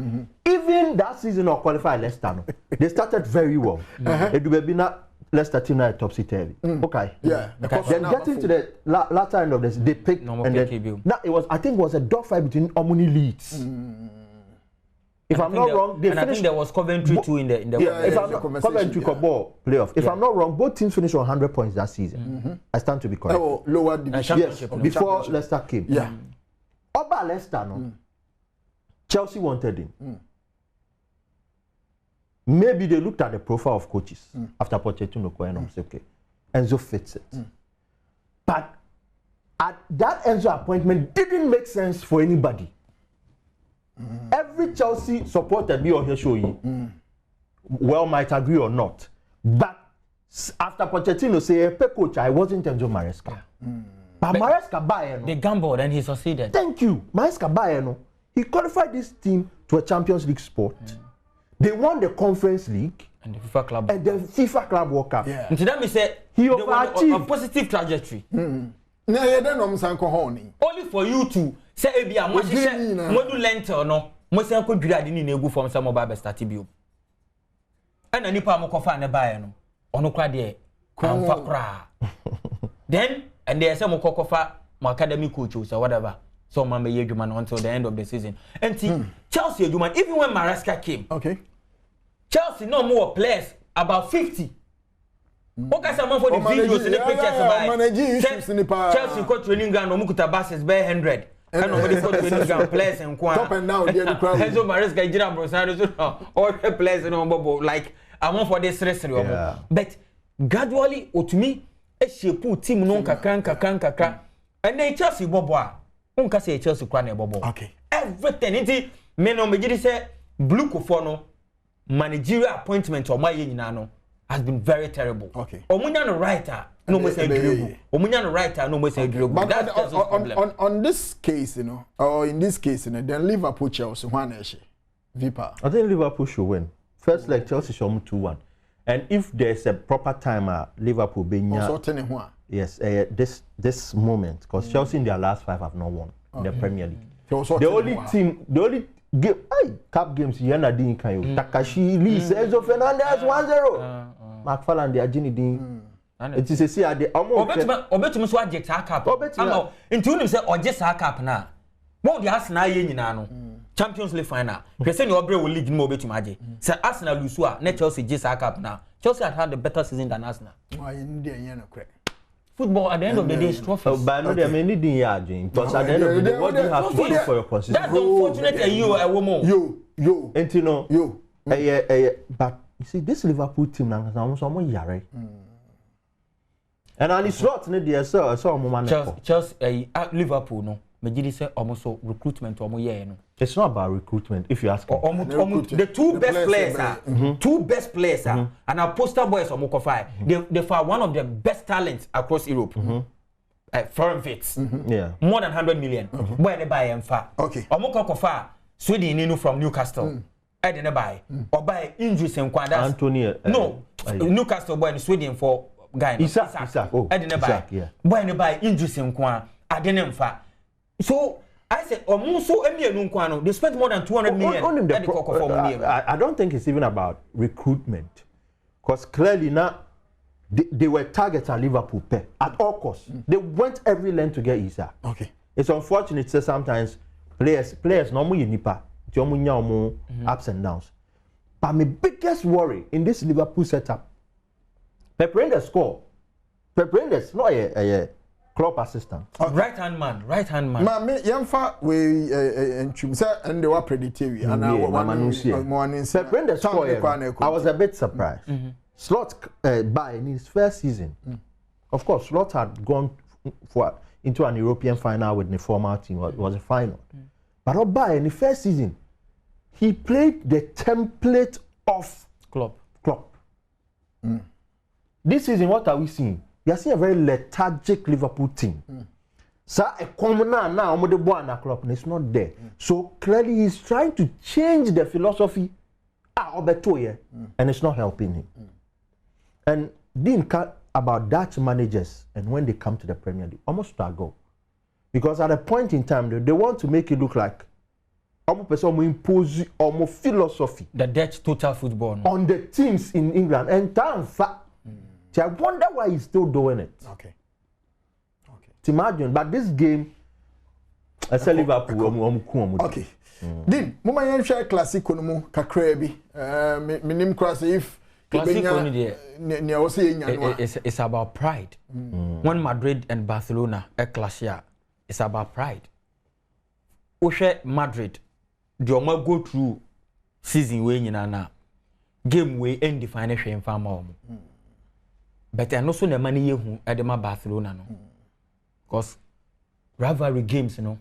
Even that season of qualified Leicester, no, they started very well. It would be not Leicester team at topsy-turvy. Okay. Yeah. Then getting to the latter end of this, they picked. I think it was a dogfight between Omni Leeds. If I'm not wrong, they finished. I think there was Coventry too in the. If I'm not Coventry ball playoff. If I'm not wrong, both teams finished on 100 points that season. I stand to be correct. Oh, lower division. Yes, before Leicester came. Yeah. Oba Leicester, no. Chelsea wanted him. Maybe they looked at the profile of coaches after Pochettino and said, okay, Enzo fits it. But at that Enzo appointment didn't make sense for anybody. Every Chelsea supporter be on here show you. Well, might agree or not. But after Pochettino say, hey, coach, I wasn't Enzo Maresca. But Maresca Bayern. They gambled and he succeeded. Thank you. Maresca Bayern. He qualified this team to a Champions League spot. They won the Conference League and the FIFA Club and the FIFA Club World Cup. Yeah. And to them, he said he overachieved a positive trajectory. Only for you to say, "Ebi, I'm going to lent or no." Most of them could didn't go from some mobile start bio. And any part of coffee and a buyer no. Ono kwa de. Then and there's some cocofa, my academy coaches or whatever. So mama Yeguman until the end of the season. And Chelsea Yeguman, even when Maresca came, Chelsea no more players about 50. Okay, someone for the videos in the pictures Chelsea coach training ground, Omukuta Bases by 100. And nobody for training ground players and top and down there the crowd. Enzo Maresca Gira Brosano, all the players in Ombobo, like I want for this rest. But gradually, to me, a shape team non kakran. And then Chelsea Boboa. Unka say Chelsea kwane Bobo. Okay. Everything. Inti me no me say Blue Kofono managerial appointment or my no has been very terrible. Okay. Omunya no writer no mo say Drogo. Omunya no writer no mo say Drogo. But on this case, you know, or in this case, you know, then Liverpool Chelsea one Vipa. I think Liverpool should win. First leg Chelsea should win 2-1. And if there's a proper time Liverpool being yes, this moment, because Chelsea in their last 5 have not won the Premier League. The only game, cup games, Yana Din Kayo, Takashi, Lee, Sergio Fernandez, 1-0. Mark Fallan, the Agini Din. It is a see at the Obetum Swajek Cup. Into him say, or just a cup now. What the ass na yen. Champions League final. They say no will league no betu maje. Say Arsenal lose na Chelsea just cup now. Chelsea had a better season than Arsenal. Why India no correct. Football at the end of the day is trophies. But no, there many didn't yard because at the end of the day, what do you have to do for your position? That's unfortunate. You a woman. Yo. And you know, yo. But you see, this Liverpool team now, someone yare. And on the slot, ne so Chelsea, Liverpool no. Majidi say almost recruitment or no. It's not about recruitment, if you ask me. The two best players are two best players are and our poster boys or Mokofai. They found one of the best talents across Europe. Foreign fits. Yeah. More than 100 million. Where they buy and far. Okay. Omokofa Sweden from Newcastle. I didn't buy. Or buy injuries and quandas. Anthony. No. Newcastle boy in Sweden for guy. Isaac. Oh, I didn't buy. Yeah. Boy and buy injuries and quan. I didn't far. So I said, they spent more than 200 million. I don't think it's even about recruitment. Because clearly now, they were targeted at Liverpool at all costs. They went every length to get Isaac. Okay. It's unfortunate that sometimes players normally nipa, ups and downs. But my biggest worry in this Liverpool setup, Pep Rangers score. Pep Rangers, not a club assistant. Okay. Right hand man. Ma me yamfa we entwum say and they were predictive and I was a bit surprised. Slot by in his first season. Of course, Slot had gone into an European final with the former team. It was a final. But by in the first season, he played the template of Klopp. This season, what are we seeing? We are seeing a very lethargic Liverpool team. So a common now, Klopp is not there. So clearly he's trying to change the philosophy and it's not helping him. And didn't cut about Dutch managers and when they come to the Premier League, almost struggle. Because at a point in time, they want to make it look like almost impose almost philosophy. The Dutch total football. On the teams in England. And I wonder why he's still doing it. Okay. Imagine, but this game, I say Liverpool. Okay. Din, mama yen share classic no mu kakra bi. Minim cross if classic it's about pride. When Madrid and Barcelona clash here, it's about pride. Oshe Madrid, the Oma go through season way na game way end define hwe mfama but I know so the money you at the Barcelona no. Because rivalry games, you know,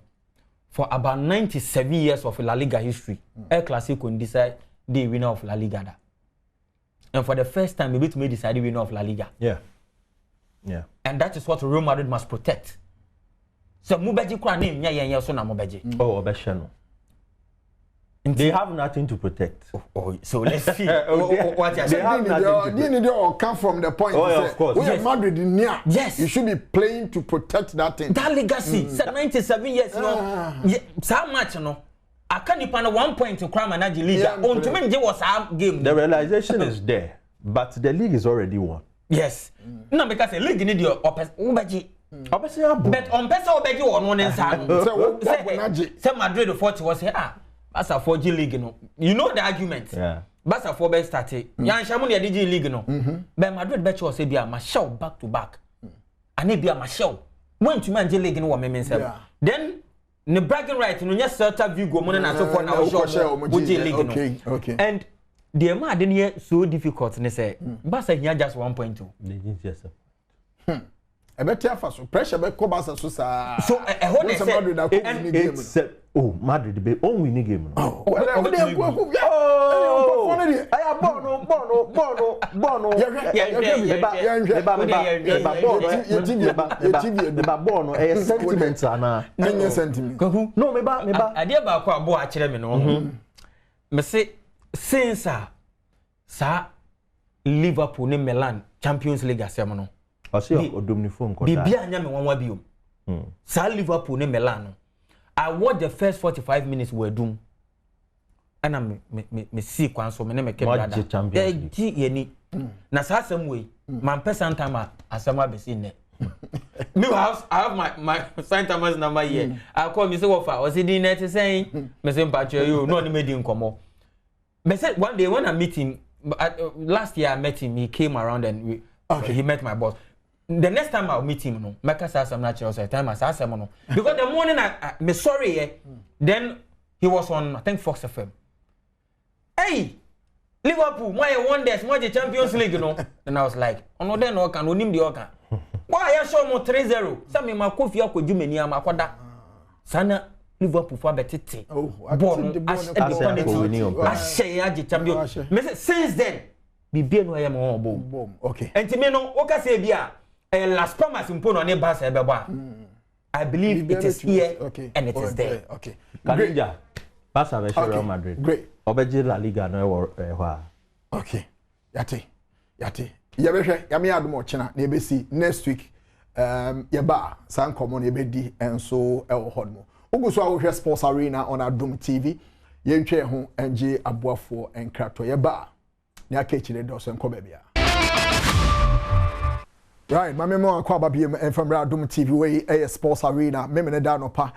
for about 97 years of La Liga history, El Clasico decide the winner of La Liga. And for the first time, maybe to decide the winner of La Liga. Yeah. And that is what Real Madrid must protect. So Mubeji kwa name so na Mubeji. Oh, Obeshano. They have nothing to protect. So let's see what they have nothing to come from the point. Of course. We are Madrid in here. Yes. You should be playing to protect that thing. That legacy. 97 years, no. So much, no. I can't depend on 1 point to crime and league. On to me, was our game. The realization is there, but the league is already won. Yes. No, because the league need your Ubeji. But on Pesa Ubeji or one inside. Say Madrid 40 was here. As a 4G league, no. You know the argument. Yeah. Basa 4 best started. Yan Shamun ya DG league, no. But Madrid bet you say be a Marshall back to back. And it be a Marshall. When to manage league no women say. Then the bragging right, no yes certain view go money and so for now show with league. Okay. And the amount didn't hear so difficult and say Basa here just 1.2. They didn't just I bet you for pressure be ko Basa so sa. So oh, Madrid be on winning game. Oh, No, meba. Idea ba kwa bo a kire me no. Me say since sa Liverpool ne Milan Champions League asem no. O se odumni phone ko. Bibia anya me wanwa biom. Sa Liverpool ne Milan no. I watched the first 45 minutes were doom. And me see kwan so me ne me ke brother. Ji ye ni. Na sa asem we, man person time asem abesi ne. Me I have my Saint Thomas number here. I call me say what for? Was he doing that saying? Me say patcho you no ni made him come. Me said one day when I meet him last year I met him, he came around and he met my boss. The next time I'll meet him, no, make us ask some natural time I ask him no. Because the morning me sorry, then he was on I think Fox FM. Hey, Liverpool, why won this? Why the Champions League, you know? And I was like, oh no, then no can, onim the oka. Why I show mo 3-0? Some ma kofi akọ jumeni am akwada. Sana Liverpool for betete. Oh, born I share the champion. Since then, be no am on boom. Okay. And to me no, oka say bia Las Palmas impono ne Barca ebeba. I believe it is here and it is there. Okay. Kanija. Barca versus Real Madrid. Great. Obeji La Liga no okay. Yate. Yabehwe yame Adom chena na ebesi next week yeba san common ebedi enso ewo hodmo. Uguso ahwe Sports Arena on Adom TV. Yentwe ho enje aboafo enkrato yeba. Na akechire do so enko bia. Right, my memo akwa babiem from Adom TV we Sports Arena memene da no pa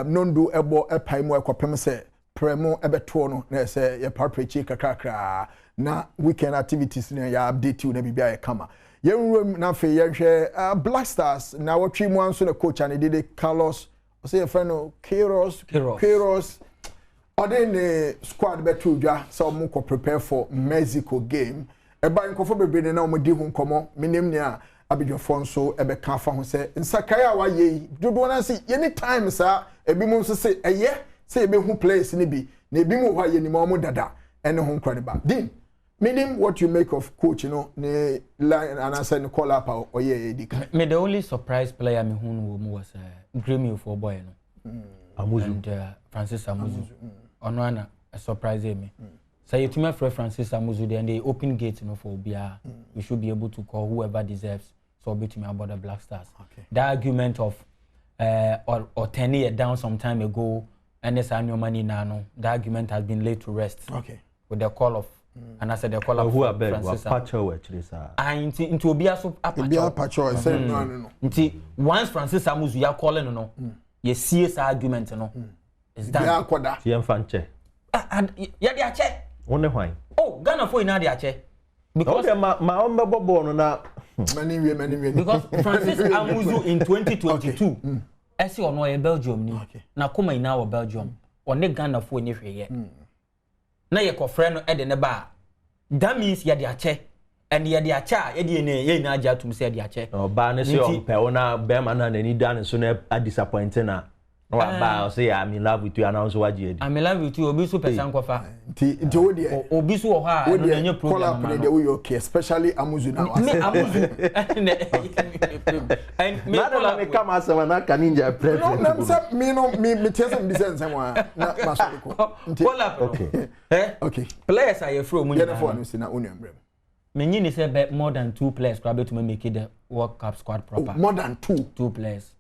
nondu ebo epaimu ekopem se premo ebeto no na se ye paprechi kakrakra na weekend activities na ya update you na bibia ye kama yenwum na fe ye hwe Black Stars na wotwi mu anso na coach and did Carlos o say friend no Queiroz ode ne squad beto dwa so mo ko prepare for Mexico game eba nkofo bebre na mo di hu nkomo minim ne a abidwofo nso ebe ka fa ho se nsakaya wa ye dodo na se any time sa ebi mu nso se eye se ebe hu place ni bi na ebi mu wa ye ni mo dada ene ho nkwane din meaning what you make of coach you know ne line and answer no call up or ye edika me the only surprise player me hu no was Gremio for boy no Amuzu and Francis Amuzu ono ana a surprise me so you tuma for Francis Amuzu then they open gate no for Obia we should be able to call whoever deserves so bit me about the Black Stars. Okay. The argument of or 10 years down some time ago and this annual money now the argument has been laid to rest. Okay. With the call of and I said the call of who are Pacho actually sir. Into Obia so Pacho say no. Once Francis Amuzu ya calling no. You see this argument no. It's done. Ya kwada. Ti emfanche. Ya dia che. One why? Oh, Ghana for ina dia che. Because my own bobo no na many. Because Francis Amuzu in 2022 esi ono ye Belgium ni na koma ina wo Belgium one Ghana for ni hweye na ye kofre no e de ne ba that means ye de ache and ye de acha ye de ne ye na aja tum se de ache o ba ne se on pe ona be ma na ni dan so na disappointing na no ba say I'm in love with you and also waje I'm in love with you obi so person kofa nti wo de obi so ha no na nye problem na de we okay especially Amuzu na me Amuzu and me call me come as na kaninja play no na say me tese me sense wa na masoko nti okay players are from mu na for no si na onuambrem me nyini say more than 2 players probably to make the World Cup squad proper more than 2 players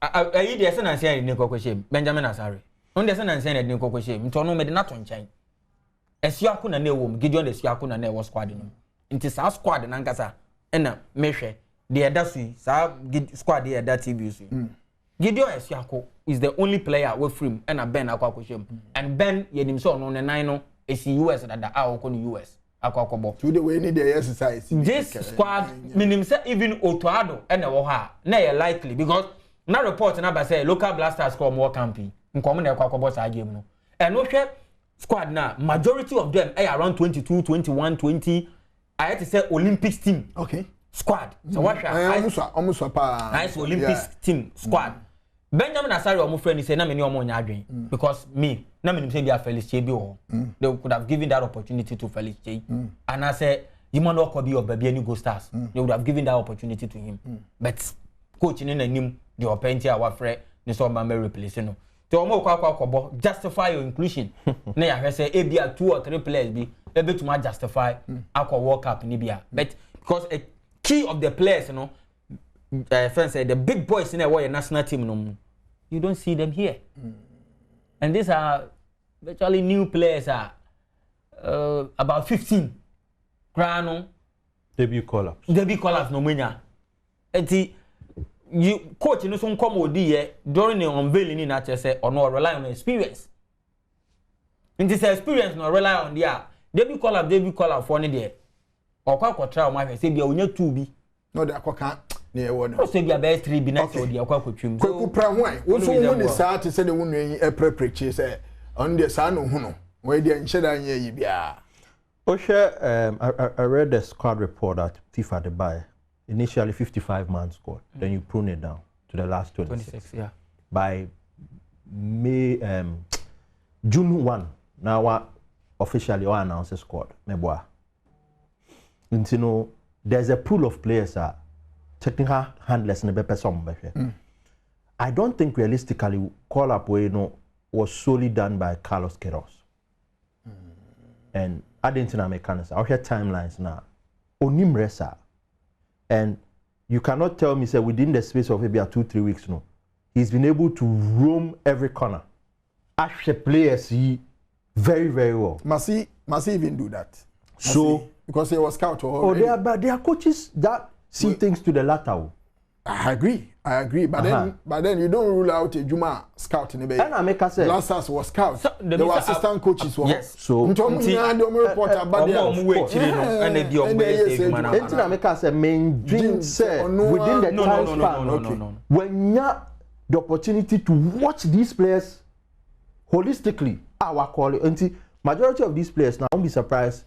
I dey say na say ni kokoshem Benjamin Asare on dey say na say ni kokoshem nto no me de na to nchen esiaku na na ewom Gideon esiaku na na ewo squad no nti sa squad na nkasa na mehwe de eda su sa squad de eda TV su Gideon esiaku is the only player we free na Ben akwa and Ben yenim so no ne nan no esi US dada a okọ no US akwa to the way need the exercise this squad minim say even Otoado na wo ha na ye likely because na report na ba say local blasters score more camping nkom na akwa sa game no and no hwe squad na majority of them around 22 21 20 I had to say Olympics team squad so what almost pa nice Olympics team squad Benjamin Asare omo friend say na me ni omo nya adwen because me na me nim say bia Felix Chei bi ho they could have given that opportunity to Felix Chei and I say Emmanuel Kobi of Baby any Go Stars they would have given that opportunity to him but coach ni na nim the opportunity our friend ni so ma replace no to omo kwa justify your inclusion na ya say e bia 2 or 3 players bi e betuma justify akwa World Cup ni bia but because a key of the players you know friends say the big boys in our national team no you don't see them here and these are virtually new players are about 15 grano debut call-ups no menya enti you coach no so come odi during the unveiling na say or no rely on experience. In this experience no rely on there. They call up for ni there. Or kwa try o ma say bia onya 2 bi. No dey akoka na e wo no. Say bia be 3 bi na say odi akwa kwatwum. Kweku pra ho ai. Wo so wo ni saa te say de wo nwen e prepreche say on the saa no hu no. We dey nhyeda anya yi bia. I read the squad report that FIFA the buy. Initially 55 man squad. Then you prune it down to the last 26. Yeah. By May June 1. Now officially I announced the squad. Meboa. And you know, there's a pool of players technical handlers in the person. I don't think realistically call up was solely done by Carlos Queiroz. And I didn't know mechanics. I hear timelines now. Onimresa. And you cannot tell me, say, within the space of maybe 2-3 weeks, no, he's been able to roam every corner. Actually, players see very, very well. Must he even do that? So, because he was scout already. They are coaches that see things to the latter. I agree. But then you don't rule out a Juma scout in the bay. And I make us say Blasters was scouts. So, there were assistant coaches. Yes. So and I make us say main dream say within the time span. When you have the opportunity to watch these players holistically, our quality. Majority of these players now, don't be surprised.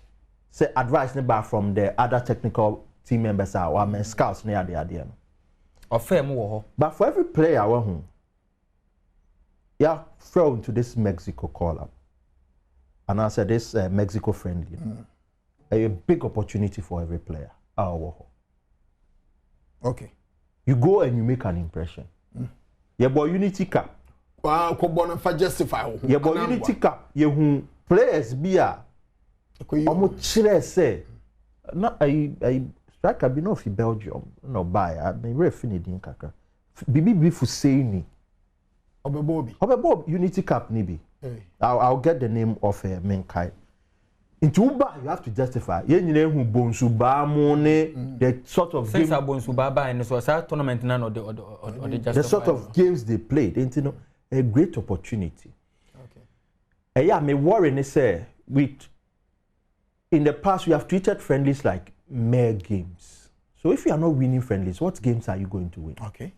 Say advice never from the other technical team members or men scouts near the idea. But for every player who thrown to this Mexico call up, and I said this Mexico friendly, a big opportunity for every player. Okay. You go and you make an impression. Yeah, boy, Unity Cup. Justify. Yeah, boy, Unity Cup. You players be almost say. No, I strike a bit of Belgium. No, buy. I mean, very finny din kaka. Bibi for saying Obe Unity Cup nibi. I'll get the name of a Menkai. In Tuba, you have to justify. You know who Bonsuba Mone, the sort of games Bonsuba and so a tournament none or the sort of games they played. And you know, a great opportunity. Okay. Yeah, me worry say with in the past we have treated friendlies like mere games. So if you are not winning friendlies, what games are you going to win? Okay.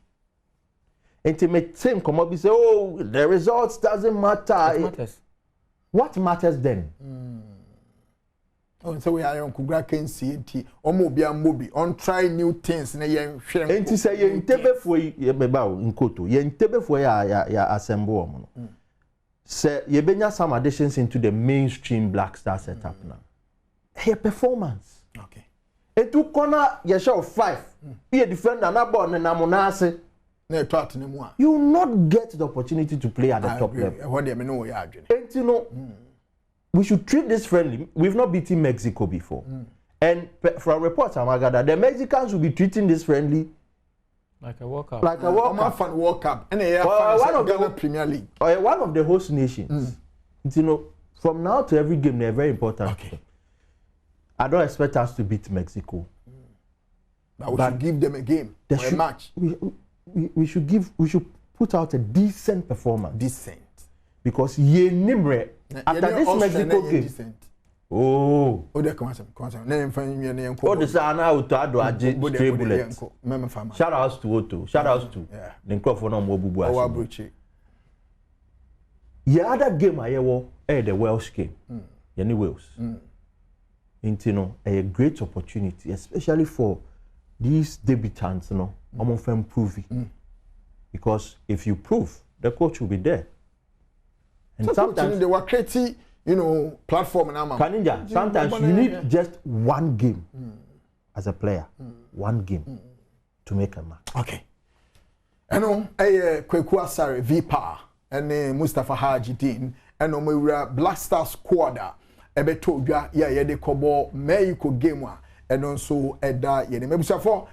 And to make same come up and say, oh, the results doesn't matter. What matters? What matters then? Oh, so we are on Kugra KNCT, Mobi, on try new things. And to say, you tebe for in Koto, you tebe for ya assemble. Say, you bring some additions into the mainstream Black Star setup now. Her performance. Okay. And to corner, you show 5. You defend an abon and amonase. You will not get the opportunity to play at the top level. And you know, we should treat this friendly. We've not beaten Mexico before. And from reports, Amagada, the Mexicans will be treating this friendly like a World Cup. Like a World Cup. And one of the Premier League. One of the host nations. You know, from now to every game, they're very important. Okay. I don't expect us to beat Mexico. But we should give them a game, a match. We should put out a decent performance. Decent. Because after this Mexico game. Decent. Oh, come on. Name for oh, the Sana Auto stray bullets. Shout outs to Otto. Shout outs to the microphone on Mobubu. The other game I hear the Welsh game. Yenny Wales. You know, a great opportunity, especially for these debutants, you know, I'm often proving. Because if you prove, the coach will be there. And so sometimes they were creating, you know, platform and Kaninja, sometimes you need just one game as a player. One game to make a match. Okay. And Kweku Asare VPA and Mustafa Haji Dean and we Black Star squad. Ebeto dwa ya de kobo Mexico game a eno so eda ye ne mebusafo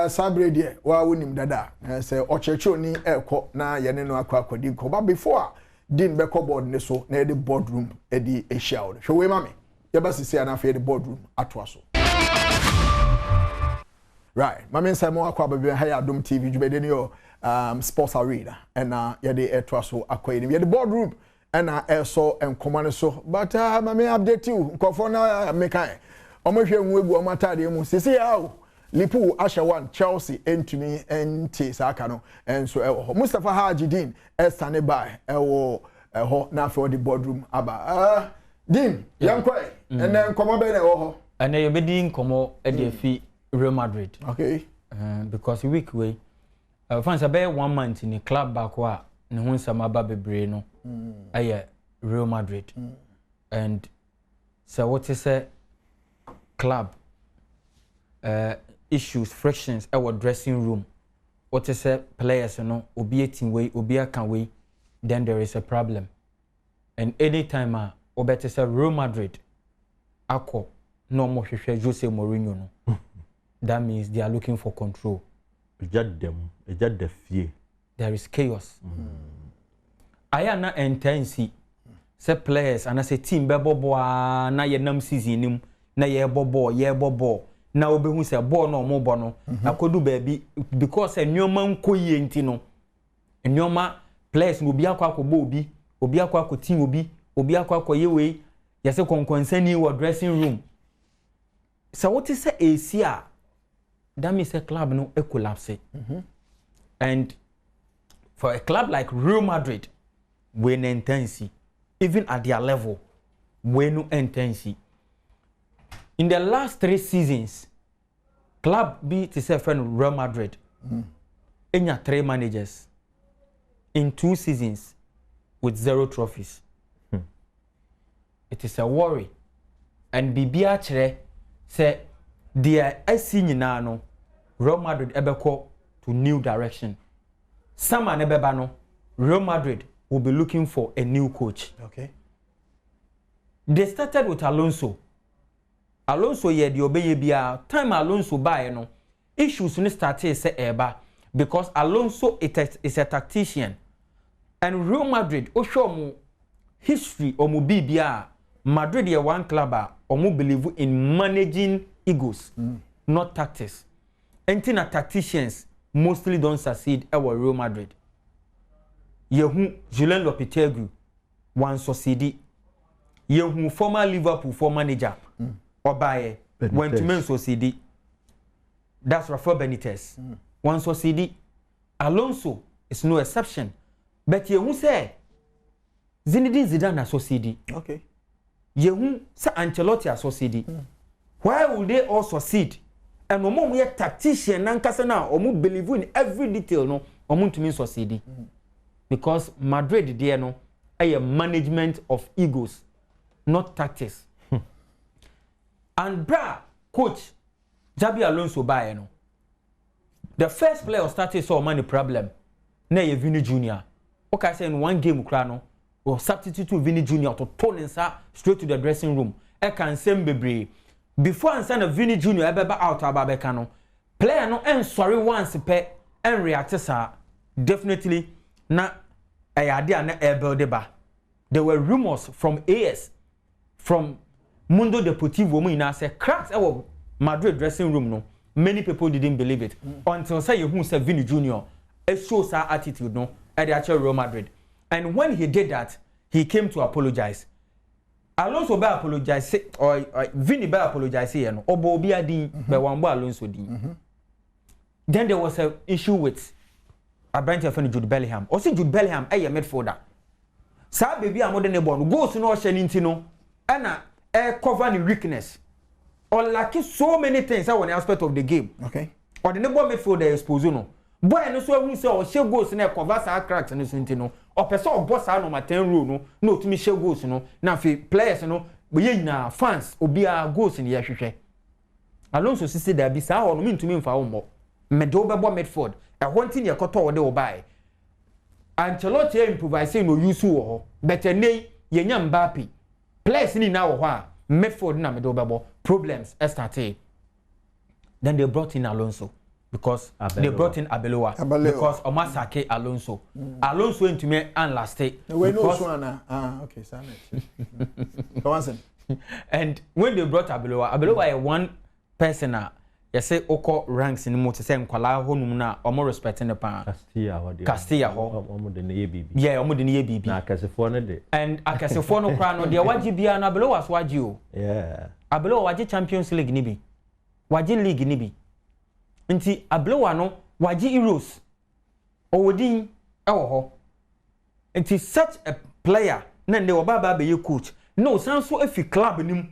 sabre de wa wonim dada say ocheche oni ekọ na ye ne no akodi ko ba before din be board ne so na the boardroom edi ehia wo hwe we mame ye ba sisi ana fe the boardroom ato aso Right. My main say mo akwa baby ha ya Adom TV jubede ni sports arena and ya de etwa so akwa ni. Ya the boardroom and so enkomane so. But my main update you nkofo na mekan. Omo hwe nwu egu omo atade mu. Sisi ya Liverpool Asha 1 Chelsea entumi enti saka no enso ewo. Mustafa Haji Din estane by ewo ho na for the boardroom aba. Din yankwa and then komo be na ewo ho. And you be din komo e dey fi Real Madrid. Okay. Because week way fans about 1 month in the club back wa ne ho nsama ba bebre no aye Real Madrid. And so what is a club issues frictions our dressing room, what is a players no obi etin way obi aka way, then there is a problem. And anytime obete say Real Madrid akọ no mo hwehwe Jose Mourinho no that means they are looking for control. Just the fear. There is chaos. I am not intense. Say players and I say team bebo boa na ye nam season nim na ye bobo na obi hu say ball no mo bo no akodu baby because enyoma nko ye nti no enyoma players no obi akwa akobo obi akwa akotin obi akwa akoye we ye say konkonsani wo dressing room. So what is say AC that means a club no e collapse. And for a club like Real Madrid, when intense, even at their level, when no intense. In the last 3 seasons, club beat itself and Real Madrid. In your 3 managers, in 2 seasons, with 0 trophies. It is a worry. And Bibiachre say, "Dear, I see you now. Real Madrid ebeko to new direction. Summer nebeba no, Real Madrid will be looking for a new coach." Okay. They started with Alonso. Alonso ye di obeye bia time Alonso buy no issues ni started say eba because Alonso is a tactician. And Real Madrid o show mu history o mu bibia Madrid ye one club o mu believe in managing egos, not tactics. Entina tacticians mostly don't succeed at Real Madrid. Yehu Julien Lopetegui one succeed. Yehu former Liverpool manager Obaye went to men succeed. That's Rafael Benitez. One succeed. Alonso is no exception. But yehu say Zinedine Zidane succeed. Okay. Yehu say Ancelotti succeed. Why would they all succeed? And omo we tactician nankasa na omo believe in every detail no omo ntumi succeed. Because Madrid there no a management of egos, not tactics. And coach Xabi Alonso buy no. The first player started saw money problem. Na ye Vini Jr. Okay, say in one game kra no or substitute Vini Jr. to turn inside straight to the dressing room. E can same bebre. Before and send a Vini Jr. ebeba out ababeka no player no en sorry once pe en react sa definitely na ayade na build ba. There were rumors from AS from Mundo Deportivo mu ina say cracks our Madrid dressing room no many people didn't believe it until say you say Vini Jr. it shows our attitude no at the actual Real Madrid. And when he did that he came to apologize. Alonso be apologize or Vini be apologize here no obo obi adin be wambo Alonso din. Then there was an issue with Abrante fan Jude Bellingham. O say Jude Bellingham a midfielder. Sa baby amode ne ball goals no hye ni ntino na cover the weakness. Or like so many things on the aspect of the game. Okay. Or the neighbor midfielder expose no. Boy no so who say o share goals na cover sa cracks no ntino. O person o boss no ma 10 rule no to me share goals no na fi players no we nyina fans obi a goals ni ya hwehwe. Alonso sisi da bi sa ho no ntumi mfa wo mo. Medo bebo midfield e ho ntin ye koto wo de wo bai. Ancelotti improvise no use wo ho. But nei ye nya Mbappe. Players ni na wo ho a midfield na medo bebo problems started. Then they brought in Alonso. Because they brought in Abeloa. Because Omasake Alonso. Alonso went to me and last day. Okay, and when they brought Abeloa is one person you say oko ranks in mo to say nkwala honum na omo respecting the pa Castilla ho omo de ne bibi yeah omo de ne bibi na akasefo no de and akasefo no kra no de waji bia na belo was waji o yeah abelo waji Champions League ni bi waji league ni bi nti abelo wa no waji Euros owodin ewo ho nti such a player na nde obaba be ye coach no sanso afi club nim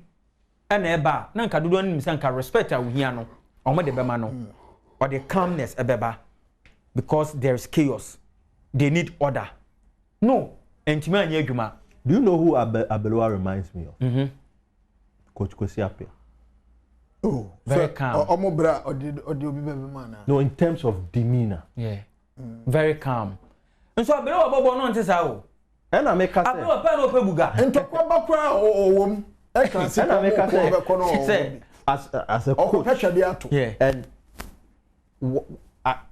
ana eba na nka dodo nim sanka respect a wohia no omo de bema no or the calmness ebeba because there's chaos they need order no entimi anya adwuma. Do you know who Abeloa reminds me of? Coach Kwesiapia. Oh, very calm. Omo bra odi obi bebe man. No, in terms of demeanor. Yeah. Very calm. And so Abeloa bobo no ntesa o. And I make us Abeloa pa no pe buga. Ntokwa bakra owom. E kan si and I make us say as a coach. Yeah. And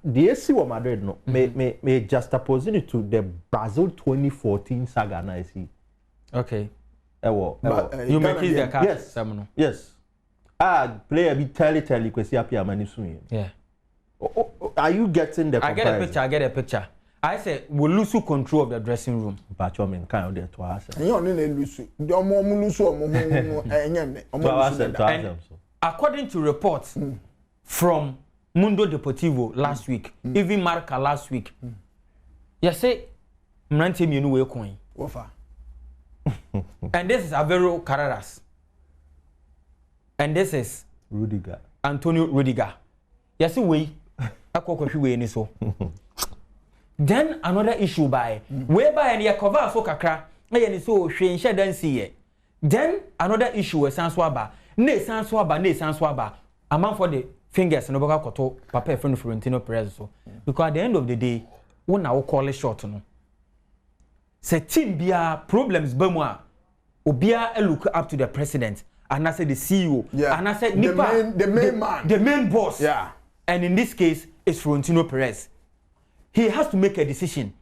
the AC of Madrid no may juxtapose it to the Brazil 2014 saga na see. Okay. You make it the card. Yes. Yes. Player be tell Kwesiapia mani soon. Yeah. Are you getting the comparison? I get a picture. I say we lose control of the dressing room. But you mean kind of there to us. You no lose. Omo lose omo enyane. And according to reports from Mundo Deportivo last week, even Marca last week, you say Mrante mienu we coin. Wofa. And this is Alvaro Carreras. And this is Rudiger. Antonio Rudiger. You see we akoko hwe ni so. Then another issue by whereby and ya cover so kakra na ye ni so hwe nhye dan siye. Then another issue we sanso aba. Ne sanso aba. Among for the fingers no baka koto papa e friend Florentino Perez so. Because at the end of the day, when I will call it short no. Say team bia problems ba mu a obia look up to the president and I say the CEO and I say the main man, the main boss. Yeah. And in this case it's Florentino Perez. He has to make a decision.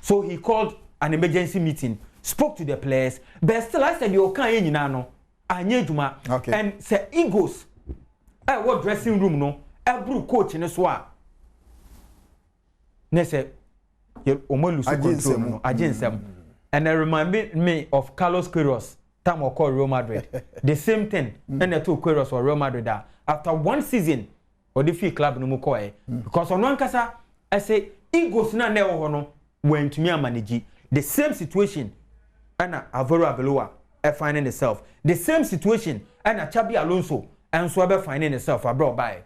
So he called an emergency meeting, spoke to the players, but still I said you can't no anyejuma. Okay. And say egos what dressing room no every coach in so a ne say you almost lose control no agensem. And it remind me of Carlos Queiroz time or Real Madrid. The same thing and the two Queiroz or Real Madrid after one season or the fee club no mo because on one kasa I say egos na never no when to me manage the same situation and Alvaro Abeloa finding itself the same situation and Xabi Alonso and so finding itself abroad by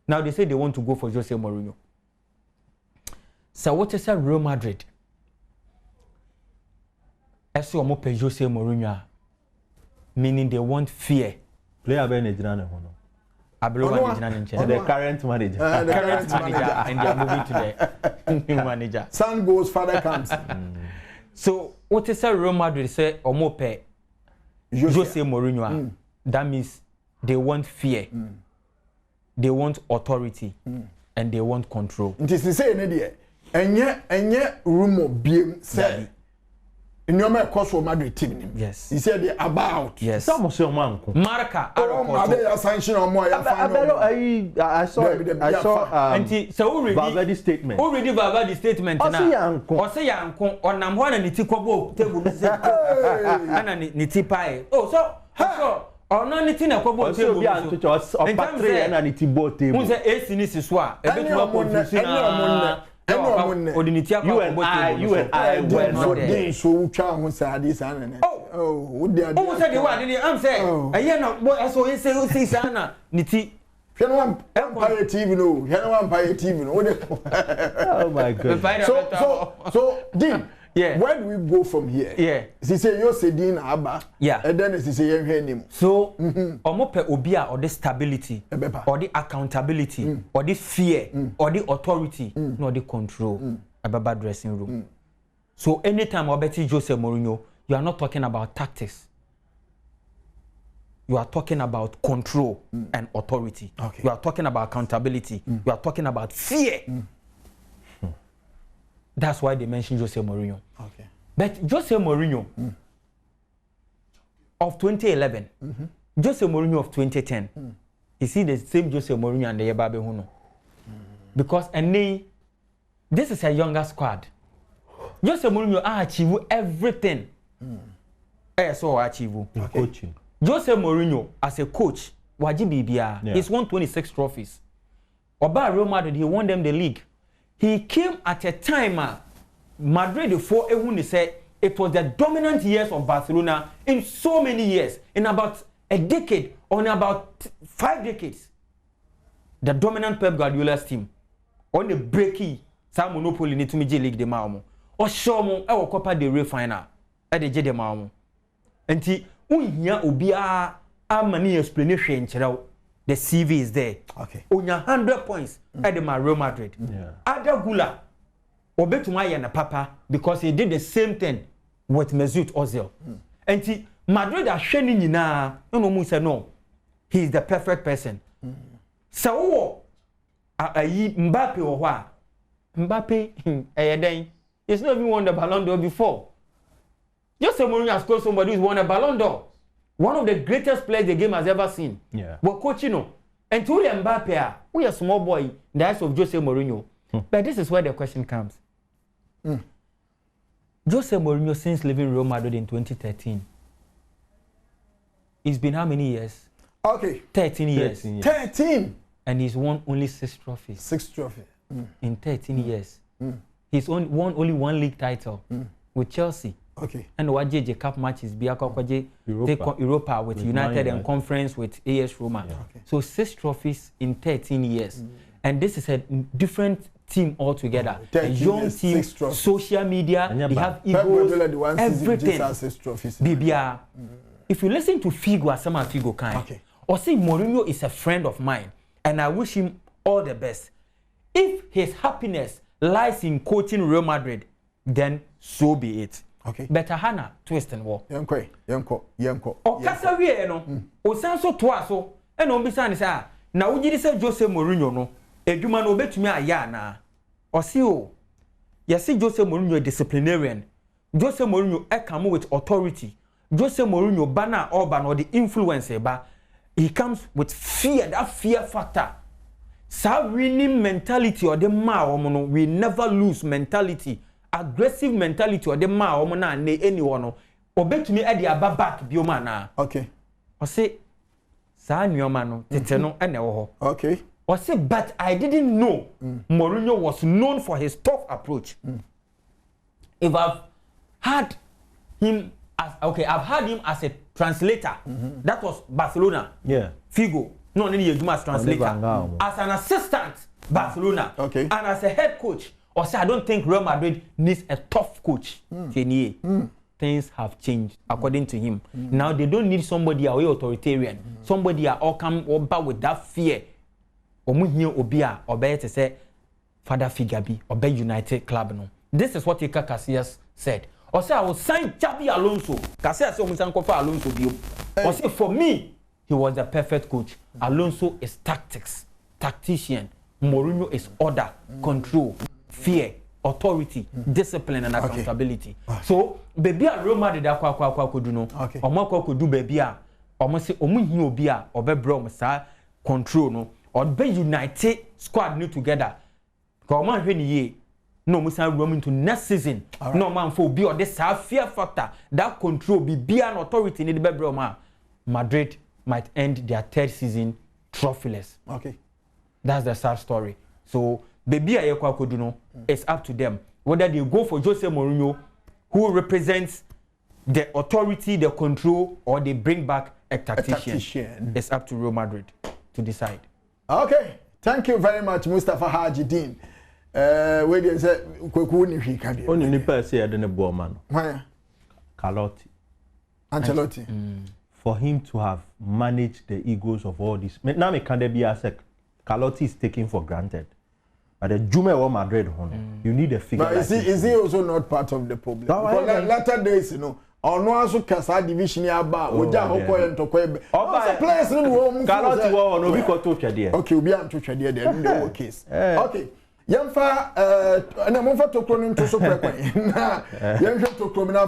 now they say they want to go for Jose Mourinho. So what is Real Madrid? Ese omo pe Jose Mourinho meaning they want fear. Player be Nigeria ne ho no. Abeloa Nigeria nche. The current manager. Current manager and they are moving to the new manager. Son goes, father comes. So what is Real Madrid say omo pe Jose Mourinho? That means they want fear. They want authority and they want control. It is to say enye rumor biem say Nyoma course for Madrid team. Yes. He said they about. Yes. Some of your manko. Marca. I sanction on more. I saw. Valverde statement. Who read Valverde statement now? Ose yanko. Onam ho na niti kwabo table say. Ana niti pai. Oh so. Ono niti na kwabo table. Obi anto opatre na niti bo table. Who say AC ni siswa. Ebetuma confusion na. You and I were not there. So child was sad this and what they are. Oh, said you I'm saying. I no boy I saw say sana niti. One Empire TV no. Empire TV no. Oh my god. So Dean. Yeah. Where do we go from here? Yeah. She say you say Dean Abba. Yeah. And then she say you him. So omo pe obia or the stability or the accountability or the fear or the authority no the control ababa dressing room. So anytime obeti Jose Mourinho, you are not talking about tactics. You are talking about control and authority. Okay. You are talking about accountability. You are talking about fear. That's why they mentioned Jose Mourinho. Okay. But Jose Mourinho of 2011, Jose Mourinho of 2010, he see the same Jose Mourinho and the Yebabe Huno. Because this is a younger squad. Jose Mourinho achieve everything. So achieve coaching. Jose Mourinho as a coach, Waji Bibia, he's won 26 trophies. Oba Real Madrid, he won them the league. He came at a time Madrid before everyone said it was the dominant years of Barcelona in so many years, in about a decade or in about 5 decades. The dominant Pep Guardiola's team on the breaky some monopoly in the League de Malmo or show mo e Copa del Rey final at the J de Malmo. Enti unya obia amani explanation chira the CV is there. Okay. Unya 100 points at the Real Madrid. Ada Gula obetuma ya na papa because he did the same thing with Mesut Ozil. Enti Madrid are sheni nyina no mu say no. He is the perfect person. So Mbappe or what? Mbappe, he's not even won the Ballon d'Or before. Jose Mourinho has called somebody who's won a Ballon d'Or. One of the greatest players the game has ever seen. Yeah. But coach, and to Mbappe, we are small boy in the eyes of Jose Mourinho. But this is where the question comes. Jose Mourinho, since leaving Real Madrid in 2013, it's been how many years? Okay. 13 years. 13. And he's won only 6 trophies. 6 trophies. In 13 years. He's won only 1 league title with Chelsea. Okay. And JJ Cup matches be Europa with United and Conference with AS Roma. Yeah. Okay. So 6 trophies in 13 years. And this is a different team altogether. A young team, social media, they have egos, everything. BBR. If you listen to Figo, Asama Figo kind, or say Mourinho is a friend of mine, and I wish him all the best. If his happiness lies in coaching Real Madrid, then so be it. Okay. Better Hannah, twist and walk. Yanko. O kasa wie no, o sanso to aso, e no bisa ni say, na wo gidi say Jose Mourinho no, edwuma no obetumi aya na. O si o, yesi Jose Mourinho a disciplinarian. Jose Mourinho come with authority. Jose Mourinho bana Orban or the influence ba, he comes with fear, that fear factor. Sa winning mentality or the ma we never lose mentality. Aggressive mentality or the ma na ne anyone obetumi e dia back bioma na. Okay. O say sa nyoma no tete no ene wo ho. Okay. O say but I didn't know Mourinho was known for his tough approach. If I've had him I've had him as a translator. That was Barcelona. Yeah. Figo. No, as translator. As an assistant, Barcelona. Okay. And as a head coach. Or say I don't think Real Madrid needs a tough coach. Things have changed according to him. Now they don't need somebody away authoritarian. Somebody all come over with that fear. Omuhio obia obey to say father figure be obey United club no. This is what Iker Casillas said. Or say I will sign Xabi Alonso. Casillas say Musan Kofa Alonso bio. Or say for me he was the perfect coach. Alonso is tactician. Mourinho is order, control, fear, authority, discipline, and accountability. So, baby, a Real Madrid could do no. Or could do baby, or say, Omu Bia, or be brom, sir, control no, or be united squad new together. Come on, ye. No, Musa room into next season. No man for be or this fear factor that control be an authority in the bedroom. Madrid might end their 3rd season trophyless. Okay. That's the sad story. So, baby, it's up to them. Whether they go for Jose Mourinho, who represents the authority, the control, or they bring back a tactician. It's up to Real Madrid to decide. Okay. Thank you very much, Mustafa Haji Dean. Where they say, only the person I don't know, man. Ancelotti. For him to have managed the egos of all this. Now, can there be a sec? Carlotti is taken for granted. But the Jume or Madrid, you need a figure. But is he also not part of the problem? Because latter days, you know, or no also Casa division about Oja Hoko and Tokwebe. Also players in Rome. Carlotti will no be called to there. Okay, we are to Chadia there in the case. Okay. Yamfa and I'm over to Cronin to Super. Young to Cromina,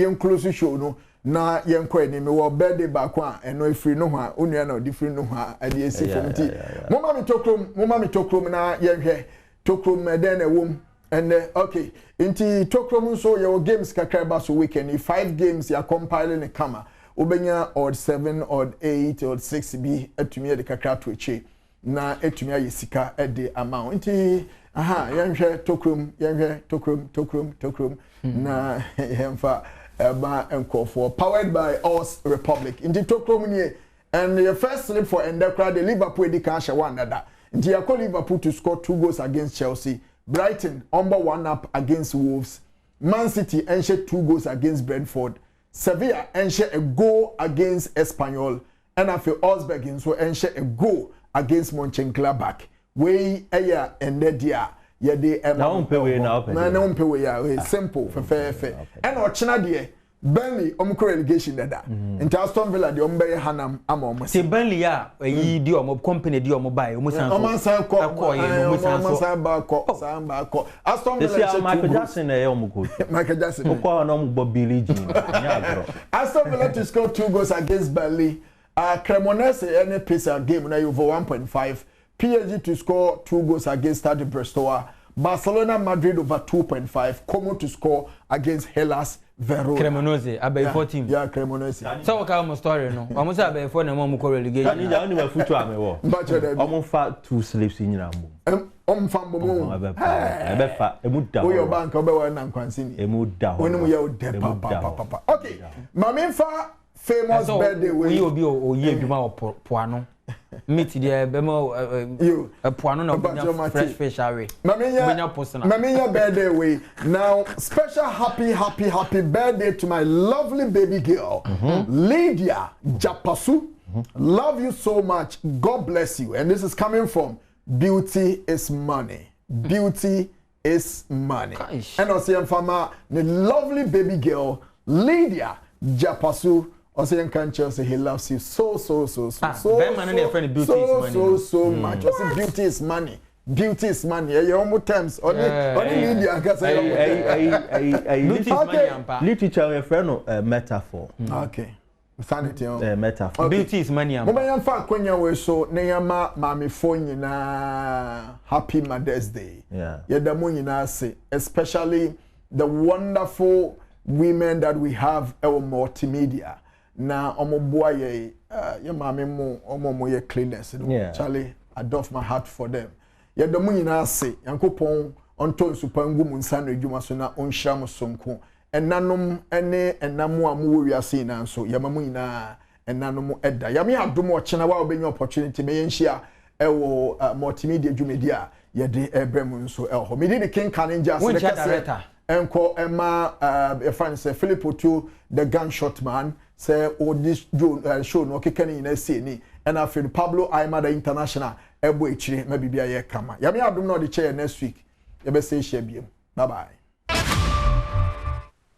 young close show no. na yenko ni me wo birthday back one eno efiri no ho a onua na odifiri no ho a ade esi fom ti moma mi tokrom na yenhwe tokrom den ewom and okay inti tokrom so your games kakra ba so weekend 5 games ya compiling the kama obenya odd 7 odd 8 odd 6 bi atumi de kakra to eche na atumi ayesika e de amount inti aha yenhwe tokrom na yemfa ba enkofo powered by us republic inti tokrom ni and your first slip for endekra the Liverpool edika hye one another inti ya Liverpool to score 2 goals against Chelsea. Brighton number 1 up against Wolves. Man City enshare 2 goals against Brentford. Sevilla enshare a goal against Espanyol. And after Osberg so enshare a goal against Mönchengladbach. We aya endedia ye de na umpewe na umpewe ya simple fe and ochina de Burnley relegation dada. Into Aston Villa de ombe hanam ama se Burnley ya yi di omo company di omo buy omo san ko Aston Villa Michael Jackson e omo coach Michael Jackson ko na omo Billie Jean nya bro Aston Villa to score 2 goals against Burnley. Cremonese any pace game na over 1.5. PSG to score 2 goals against Stade Brestois. Barcelona Madrid over 2.5. Como to score against Hellas Verona. Cremonese abey 14. Yeah, Cremonese. So what kind of story no? Omo say abey 4 na mo ko relegation. Ani ja oni ma futu amewo. Omo fa 2 slips nyina mo. Omo fa mo. Ebe fa emu da. Wo your bank obe wa na nkwansi ni. Emu da. Wonu ye o de papa. Okay. Mama fa famous birthday we. We obi o ye adwuma poano. Meet the bemo poano na fresh fish away. Mamiya birthday way. Now special happy birthday to my lovely baby girl, Lydia Japasu. Love you so much. God bless you. And this is coming from Beauty is Money. Beauty is money. Gosh. And also farmer the lovely baby girl Lydia Japasu. Also, you can say he loves you so much. Also, beauty is money. Beauty is money. Your own terms. Only Lydia can say. Literature, your friend, metaphor. Okay. Sanity. Metaphor. Beauty is money. Mama yan fa kwenya we so na yama mami phone na happy Mother's Day. Yeah. Yedamo nyina say, especially the wonderful women that we have our multimedia. Na omoboa ye mama mo omo ye cleaners no Charlie I doff my heart for them ye do mu nyina ase yankopon onto nsupangu mu nsa na adwuma so na onhira mo sonko enanom ene enamo amu wiase na nso yamamu nyina enanom eda yame adom ochena wa obenya opportunity me yenhia ewo multimedia dwumedia ye de ebrem nso eho me di king kanenja se director enko ema France Philip Otu the gunshot man say this show no kekani na see ni and after Pablo Aimada International ebo echire ma bibia ye kama yame adom na odi che next week ye be say share biem bye bye.